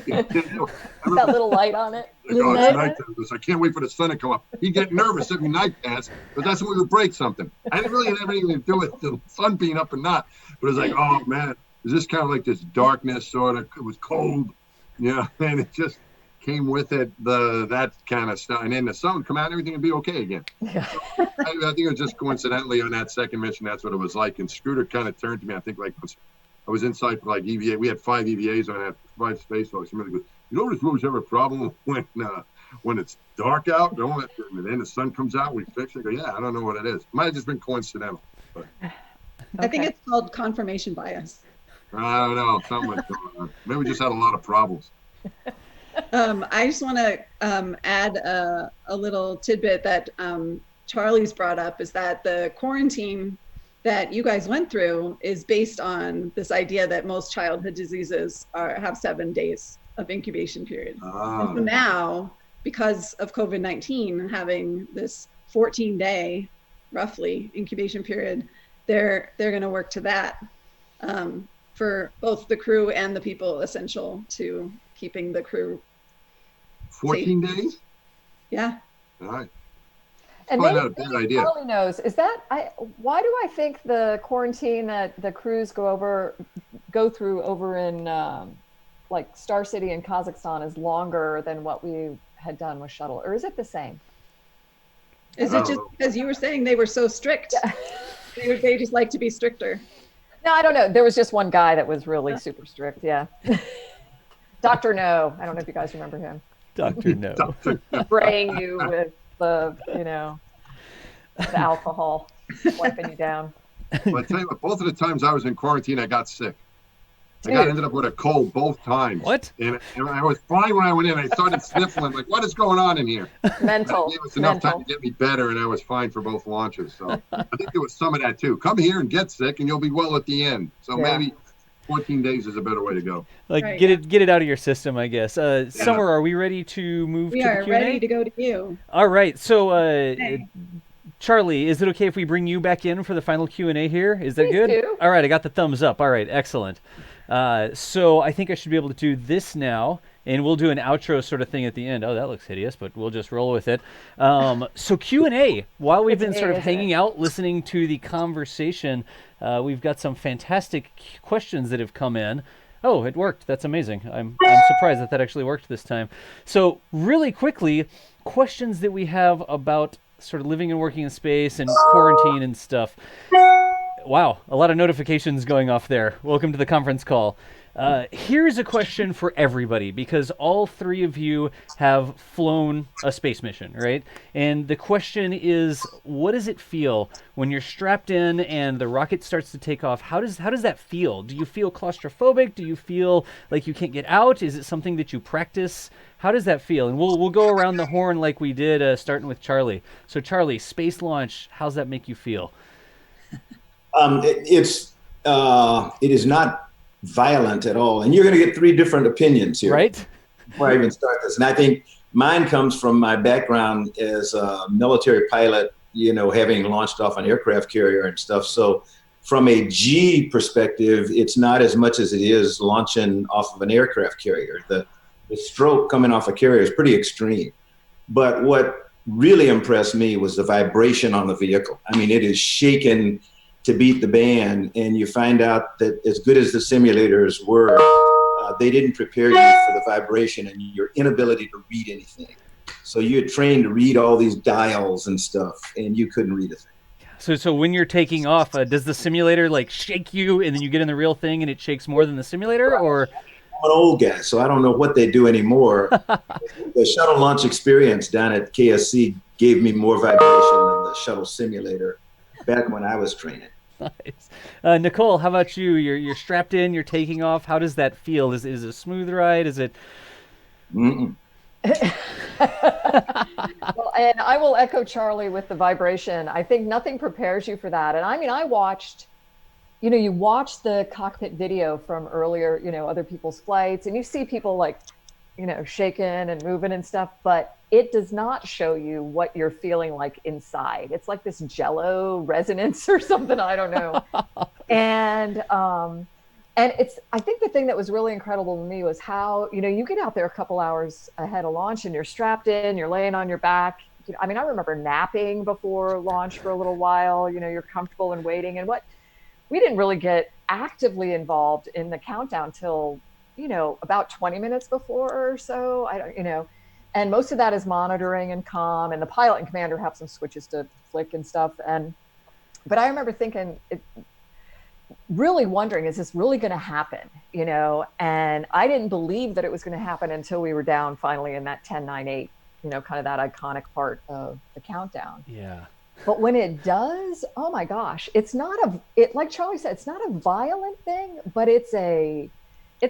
That little light on it. It's night. I can't wait for the sun to come up. He'd get nervous every night, Pass, but that's when we would break something. I didn't really have anything to do with the sun being up or not, but it was like, oh man, it was just kind of like this darkness, sort of. It was cold, and it just came with it, that kind of stuff. And then the sun would come out, and everything would be okay again. Yeah. So I think it was just coincidentally on that second mission, that's what it was like. And Scooter kind of turned to me, I think, like, I was inside for like EVA. We had 5 EVAs on that, 5 spacewalks. He really goes, this room's have a problem when it's dark out, and then the sun comes out, we fix it. I go, yeah, I don't know what it is. It might have just been coincidental. But. Okay. I think it's called confirmation bias. I don't know, something was going on. Maybe we just had a lot of problems. I just want to add a little tidbit that Charlie's brought up, is that the quarantine that you guys went through is based on this idea that most childhood diseases have 7 days of incubation period. And so now, because of COVID-19 having this 14-day, roughly, incubation period, they're going to work to that for both the crew and the people essential to keeping the crew 14 safe. days? Yeah. All right. And Probably maybe not a bad idea. Charlie knows. Is that why do I think the quarantine that the crews go through over in like Star City in Kazakhstan is longer than what we had done with shuttle, or is it the same? Is it just because you were saying they were so strict? Yeah. They just like to be stricter. No, I don't know. There was just one guy that was really super strict. Yeah. Dr. No. I don't know if you guys remember him. Dr. No. Spraying you with the alcohol, wiping you down. Well, I tell you what, both of the times I was in quarantine, I got sick. Ended up with a cold both times. What? And I was fine when I went in. I started sniffling, like, what is going on in here? Mental. It gave us enough time to get me better, and I was fine for both launches. So I think there was some of that too. Come here and get sick, and you'll be well at the end. So maybe 14 days is a better way to go. Like, right, get it out of your system, I guess. Summer, are we ready to move to the Q&A? We are ready to go to you. All right. So, Charlie, is it okay if we bring you back in for the final Q&A here? Is that good? Do. All right. I got the thumbs up. All right. Excellent. So I think I should be able to do this now, and we'll do an outro sort of thing at the end. Oh, that looks hideous, but we'll just roll with it. So Q&A, while we've been sort of hanging out, listening to the conversation, we've got some fantastic questions that have come in. Oh, it worked. That's amazing. I'm surprised that actually worked this time. So really quickly, questions that we have about sort of living and working in space and quarantine and stuff. Wow, a lot of notifications going off there. Welcome to the conference call. Here's a question for everybody, because all three of you have flown a space mission, right? And the question is, what does it feel when you're strapped in and the rocket starts to take off? How does that feel? Do you feel claustrophobic? Do you feel like you can't get out? Is it something that you practice? How does that feel? And we'll go around the horn like we did, starting with Charlie. So Charlie, space launch, how's that make you feel? It is not violent at all, and you're going to get 3 different opinions here, right? Before I even start this, and I think mine comes from my background as a military pilot, having launched off an aircraft carrier and stuff. So from a G perspective, it's not as much as it is launching off of an aircraft carrier. The stroke coming off a carrier is pretty extreme. But what really impressed me was the vibration on the vehicle. I mean, it is shaking to beat the band, and you find out that as good as the simulators were, they didn't prepare you for the vibration and your inability to read anything. So you're trained to read all these dials and stuff, and you couldn't read a thing. So when you're taking off, does the simulator like shake you, and then you get in the real thing and it shakes more than the simulator, or? I'm an old guy, so I don't know what they do anymore. The shuttle launch experience down at KSC gave me more vibration than the shuttle simulator back when I was training. Nice. Nicole, how about you? You're strapped in, you're taking off. How does that feel? Is it a smooth ride? Is it? Well, and I will echo Charlie with the vibration. I think nothing prepares you for that. And I mean, I watched, you watch the cockpit video from earlier, other people's flights, and you see people like, shaking and moving and stuff, but it does not show you what you're feeling like inside. It's like this jello resonance or something, I don't know. And I think the thing that was really incredible to me was how, you get out there a couple hours ahead of launch and you're strapped in, you're laying on your back. I mean, I remember napping before launch for a little while, you're comfortable and waiting. And we didn't really get actively involved in the countdown till, about 20 minutes before or so. And most of that is monitoring and comm, and the pilot and commander have some switches to flick and stuff. But I remember thinking, really wondering, is this really going to happen? And I didn't believe that it was going to happen until we were down finally in that 10, 9, 8, kind of that iconic part of the countdown. Yeah. But when it does, oh my gosh, it's like Charlie said, it's not a violent thing, but it's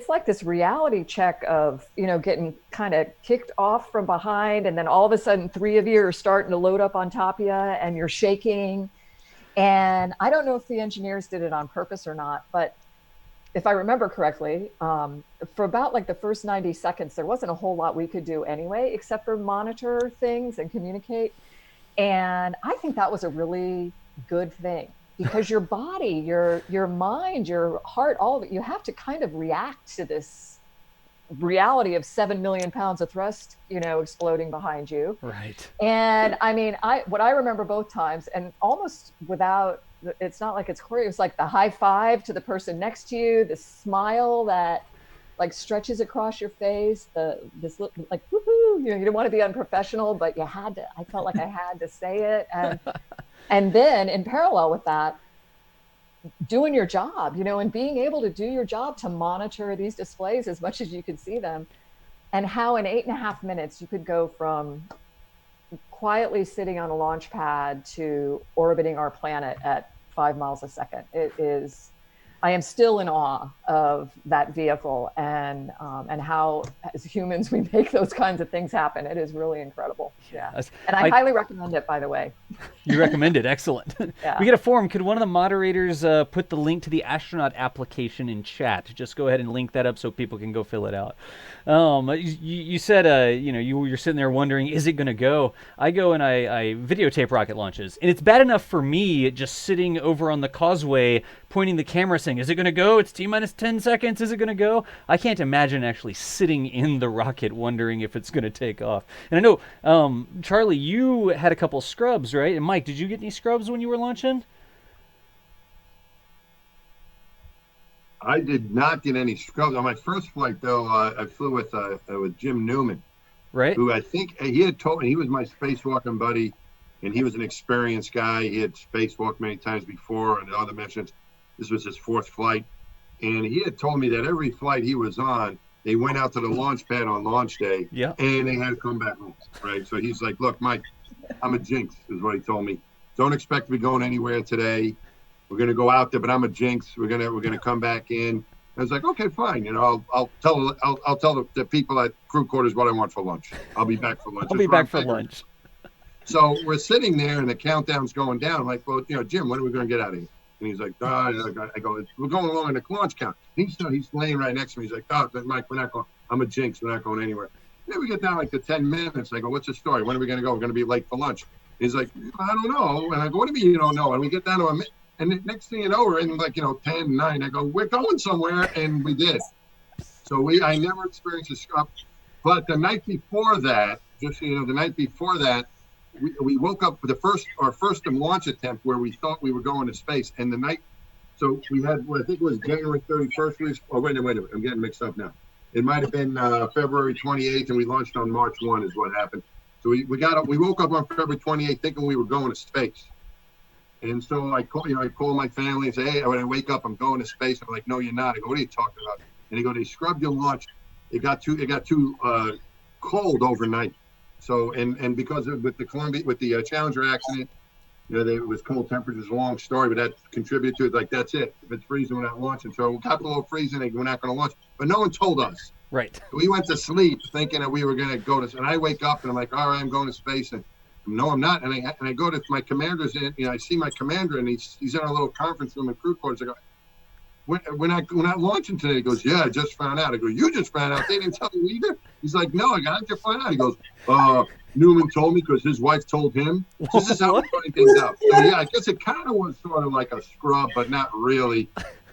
like this reality check of, getting kind of kicked off from behind. And then all of a sudden 3 of you are starting to load up on top of you and you're shaking. And I don't know if the engineers did it on purpose or not, but if I remember correctly, for about like the first 90 seconds, there wasn't a whole lot we could do anyway, except for monitor things and communicate. And I think that was a really good thing, because your body, your mind, your heart, all of it, you have to kind of react to this reality of 7 million pounds of thrust, exploding behind you. Right. And I mean, what I remember both times, and almost without, it's not like it's choreographed, it's like the high five to the person next to you, the smile that like stretches across your face, this look like woohoo, you didn't want to be unprofessional, but you had to. I felt like I had to say it, and then in parallel with that, doing your job, and being able to do your job to monitor these displays as much as you could see them, and how in 8.5 minutes you could go from quietly sitting on a launch pad to orbiting our planet at 5 miles a second. I am still in awe of that vehicle and how, as humans, we make those kinds of things happen. It is really incredible. Yeah. And I highly recommend it, by the way. You recommend it. Excellent. Yeah. We get a form. Could one of the moderators put the link to the astronaut application in chat? Just go ahead and link that up so people can go fill it out. You said, you're sitting there wondering, is it going to go? I go and I videotape rocket launches. And it's bad enough for me just sitting over on the causeway pointing the camera saying, is it going to go? It's T-minus 10 seconds. Is it going to go? I can't imagine actually sitting in the rocket wondering if it's going to take off. And I know, Charlie, you had a couple scrubs, right? And Mike, did you get any scrubs when you were launching? I did not get any scrubs. On my first flight, though, I flew with Jim Newman. Right. Who I think he had told me, he was my spacewalking buddy, and he was an experienced guy. He had spacewalked many times before on other missions. This was his fourth flight. And he had told me that every flight he was on, they went out to the launch pad on launch day, and they had to come back home, right? So he's like, look, Mike, I'm a jinx, is what he told me. Don't expect to be going anywhere today. We're going to go out there, but I'm a jinx. We're gonna come back in. I was like, okay, fine. I'll tell the people at crew quarters what I want for lunch. I'll be back for lunch. I'll be back for lunch. So we're sitting there, and the countdown's going down. I'm like, well, Jim, when are we going to get out of here? And he's like, I go, we're going along in the launch count. He's laying right next to me. He's like, Mike, we're not going. I'm a jinx. We're not going anywhere. Then we get down like to 10 minutes. I go, what's the story? When are we going to go? We're going to be late for lunch. He's like, I don't know. And I go, what do you mean you don't know? And we get down to a minute. And the next thing you know, we're in like, 10, 9. I go, we're going somewhere. And we did. So I never experienced a scrub. But the night before that, just so you know, the night before that, we woke up with our first launch attempt where we thought we were going to space. And the night, so we had, I think it was January 31st. Wait a minute. I'm getting mixed up now. It might have been February 28th, and we launched on March 1 is what happened. So we woke up on February 28th thinking we were going to space. And so I call my family and say, hey, when I wake up, I'm going to space. I'm like, no, you're not. I go, what are you talking about? And they go, they scrubbed your launch. It got too cold overnight. So and because of with the Challenger accident, it was cold temperatures, a long story, but that contributed to it. Like, that's it. If it's freezing, we're not launching. So we got below freezing, we're not going to launch. But no one told us. Right. We went to sleep thinking that we were going to go to, and I wake up and I'm like, all right, I'm going to space. And no, I'm not. And I go to my commander's in, I see my commander, and he's in a little conference room in crew quarters. I go, we're not launching today. He goes, yeah, I just found out. I go, you just found out? They didn't tell you either? He's like, no, I got to find out. He goes, Newman told me because his wife told him. So this is how we're finding things out. So yeah, I guess it kind of was sort of like a scrub, but not really.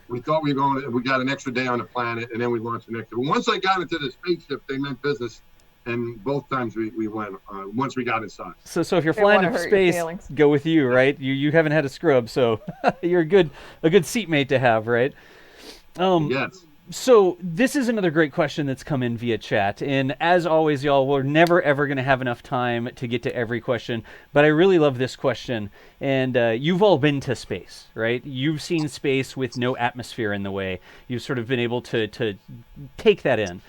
We thought we got an extra day on the planet, and then we launched the next day. But once I got into the spaceship, they meant business. And both times we went once we got inside. So if you're flying into space, go with you, right? You haven't had a scrub, so you're a good seatmate to have, right? Yes. So this is another great question that's come in via chat, and as always, y'all, we're never ever going to have enough time to get to every question. But I really love this question, and you've all been to space, right? You've seen space with no atmosphere in the way. You've sort of been able to take that in.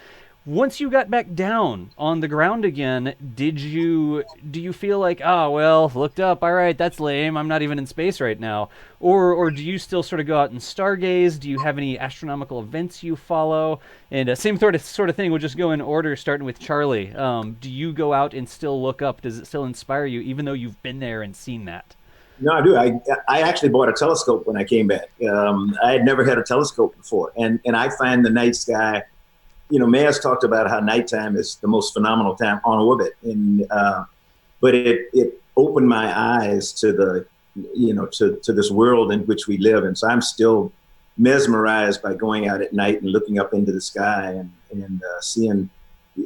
Once you got back down on the ground again, do you feel like, looked up, all right, that's lame, I'm not even in space right now? Or do you still sort of go out and stargaze? Do you have any astronomical events you follow? And same sort of thing, we'll just go in order, starting with Charlie. Do you go out and still look up? Does it still inspire you, even though you've been there and seen that? No, I do. I actually bought a telescope when I came back. I had never had a telescope before, and I find the night sky. You know, Mayer's talked about how nighttime is the most phenomenal time on orbit, and but it opened my eyes to the, you know, to this world in which we live, and so I'm still mesmerized by going out at night and looking up into the sky and seeing.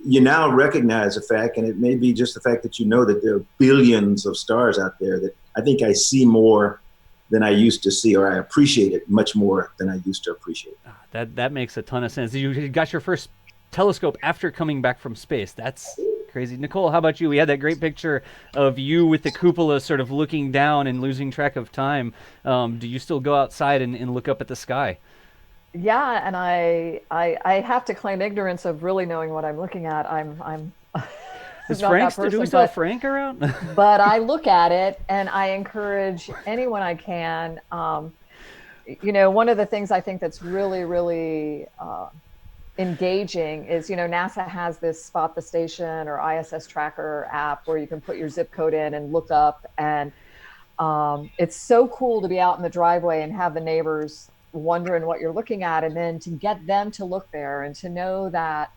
You now recognize the fact, and it may be just the fact that you know that there are billions of stars out there, that I think I see more than I used to see, or I appreciate it much more than I used to appreciate. That makes a ton of sense. You got your first telescope after coming back from space. That's crazy. Nicole, how about you? We had that great picture of you with the cupola sort of looking down and losing track of time. Do you still go outside and look up at the sky? Yeah, and I have to claim ignorance of really knowing what I'm looking at. I'm Is not Frank, that person, do we still have Frank around? but I look at it and I encourage anyone I can. You know, one of the things I think that's really engaging is, you know, NASA has this Spot the Station or ISS Tracker app where you can put your zip code in and look up, and it's so cool to be out in the driveway and have the neighbors wondering what you're looking at, and then to get them to look there and to know that,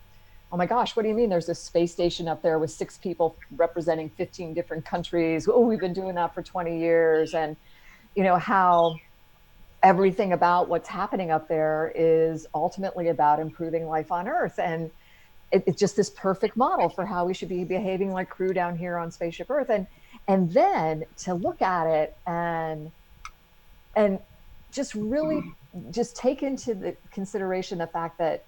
oh my gosh, what do you mean there's this space station up there with 6 people representing 15 different countries? Oh, we've been doing that for 20 years. And you know how everything about what's happening up there is ultimately about improving life on Earth. And it's just this perfect model for how we should be behaving like crew down here on Spaceship Earth. And then to look at it and just really just take into the consideration the fact that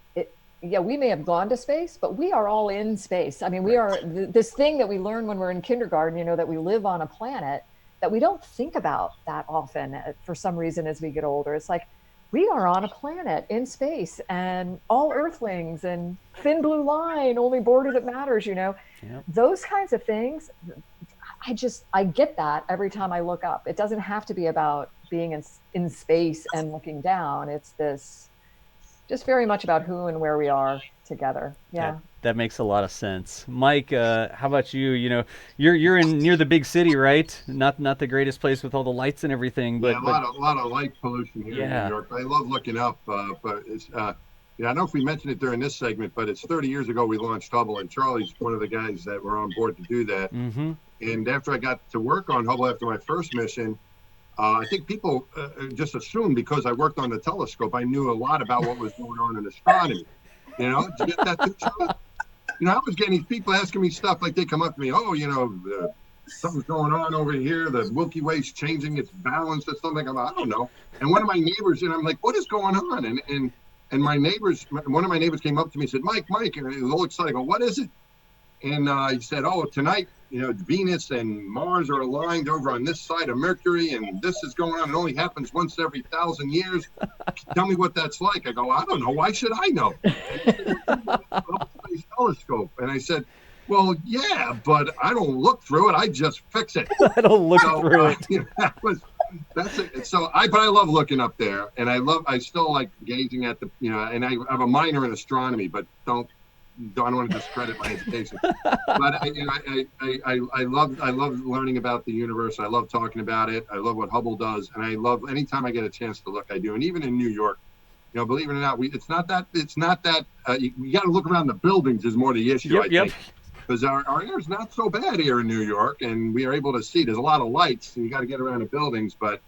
we may have gone to space, but we are all in space. I mean, we are this thing that we learn when we're in kindergarten, you know, that we live on a planet that we don't think about that often for some reason as we get older. It's like, we are on a planet in space, and all Earthlings and thin blue line, only border that matters, you know. Yep. Those kinds of things, I get that every time I look up. It doesn't have to be about being in space and looking down. It's this just very much about who and where we are together. Yeah. That makes a lot of sense. Mike, how about you? You know, you're in near the big city, right? Not the greatest place with all the lights and everything, but yeah, a lot of light pollution here in New York. I love looking up, but it's I don't know if we mentioned it during this segment, but it's 30 years ago we launched Hubble, and Charlie's one of the guys that were on board to do that. Mm-hmm. And after I got to work on Hubble after my first mission, I think people just assumed because I worked on the telescope, I knew a lot about what was going on in astronomy. You know, did you get that too, Charlie? You know, I was getting these people asking me stuff like, they come up to me, oh, you know, something's going on over here. The Milky Way's changing its balance or something. I'm like, I don't know. And one of my neighbors, and I'm like, what is going on? And my neighbors, one of my neighbors came up to me and said, Mike, and he was all excited. I go, what is it? And he said, oh, tonight, you know, Venus and Mars are aligned over on this side of Mercury, and this is going on. It only happens once every 1,000 years. Tell me what that's like. I go, I don't know. Why should I know? Space telescope. And I said, well, yeah, but I don't look through it. I just fix it. I don't look through it. You know, that's it. So but I love looking up there, and I still like gazing at the, you know, and I have a minor in astronomy, but don't want to discredit my education. But I love learning about the universe. I love talking about it. I love what Hubble does, and I love anytime I get a chance to look, I do. And even in New York, you know, believe it or not, it's not that you got to look around the buildings is more the issue. I think, because our air is not so bad here in New York, and we are able to see. There's a lot of lights, and you got to get around the buildings, but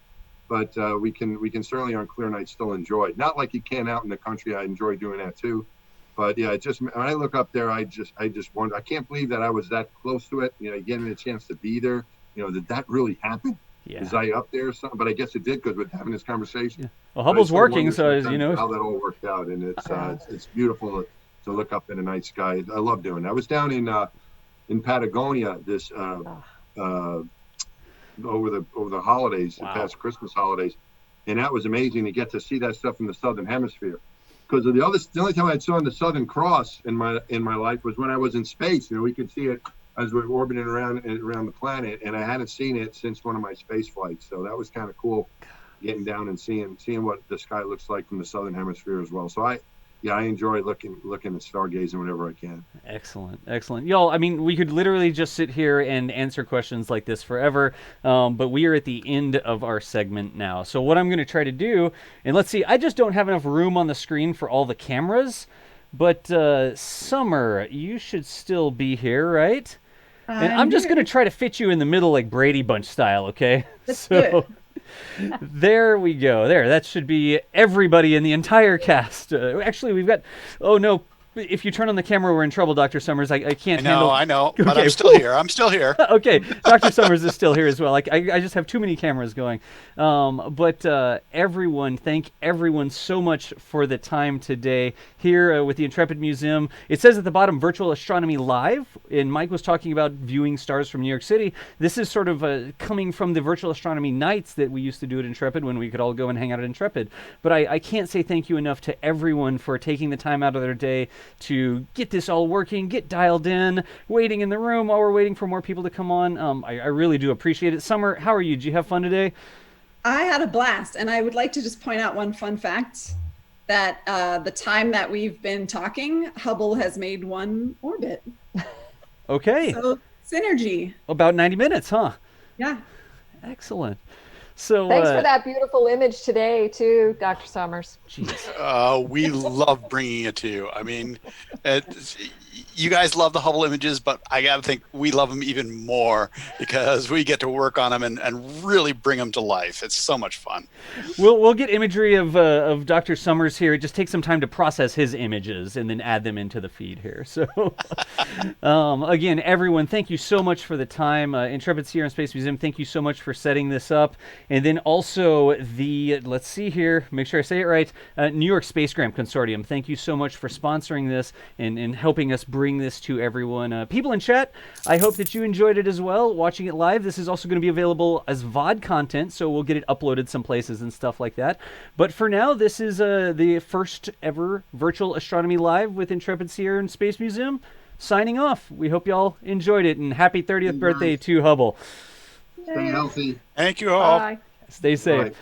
we can certainly on clear nights still enjoy it. Not like you can out in the country. I enjoy doing that too. But yeah, when I look up there, I just wonder. I can't believe that I was that close to it. You know, getting a chance to be there. You know, did that really happen? Yeah. Was I up there or something? But I guess it did, because we're having this conversation. Yeah. Well, Hubble's working, so as you know how that all worked out, and it's beautiful to look up in the night sky. I love doing that. I was down in Patagonia this over the holidays, the past Christmas holidays, and that was amazing to get to see that stuff in the southern hemisphere. Because the only time I saw the Southern Cross in my life was when I was in space. You know, we could see it as we're orbiting around the planet, and I hadn't seen it since one of my space flights. So that was kind of cool, getting down and seeing what the sky looks like from the southern hemisphere as well. So yeah, I enjoy looking at stargazing whenever I can. Excellent, excellent. Y'all, I mean, we could literally just sit here and answer questions like this forever, but we are at the end of our segment now. So what I'm going to try to do, and let's see, I just don't have enough room on the screen for all the cameras, but Summer, you should still be here, right? And I'm just going to try to fit you in the middle like Brady Bunch style, okay? Let's do it. There we go. There, that should be everybody in the entire cast. Actually, we've got. Oh no! If you turn on the camera, we're in trouble, Dr. Summers. I can't handle. I know, but Okay. I'm still here. I'm still here. Okay, Dr. Summers is still here as well. I just have too many cameras going. But everyone, thank everyone so much for the time today here with the Intrepid Museum. It says at the bottom, Virtual Astronomy Live, and Mike was talking about viewing stars from New York City. This is sort of coming from the Virtual Astronomy nights that we used to do at Intrepid when we could all go and hang out at Intrepid. But I can't say thank you enough to everyone for taking the time out of their day to get this all working, get dialed in, waiting in the room while we're waiting for more people to come on. I really do appreciate it. Summer, how are you? Did you have fun today? I had a blast, and I would like to just point out one fun fact, that the time that we've been talking, Hubble has made one orbit. Okay. So synergy. About 90 minutes, huh? Yeah. Excellent. So Thanks for that beautiful image today, too, Dr. Summers. We love bringing it to you. I mean, you guys love the Hubble images, but I got to think we love them even more because we get to work on them and really bring them to life. It's so much fun. We'll get imagery of Dr. Summers here. It just takes some time to process his images and then add them into the feed here. So again, everyone, thank you so much for the time. Intrepid Sea and Space Museum, thank you so much for setting this up. And then also let's see here, make sure I say it right, New York Spacegram Consortium, thank you so much for sponsoring this and helping us bring this to everyone. People in chat, I hope that you enjoyed it as well, watching it live. This is also going to be available as VOD content, so we'll get it uploaded some places and stuff like that. But for now, this is the first ever Virtual Astronomy Live with Intrepid Sea and Space Museum. Signing off. We hope y'all enjoyed it, and happy 30th birthday to Hubble. Stay healthy. Thank you all. Bye. Stay safe. Bye.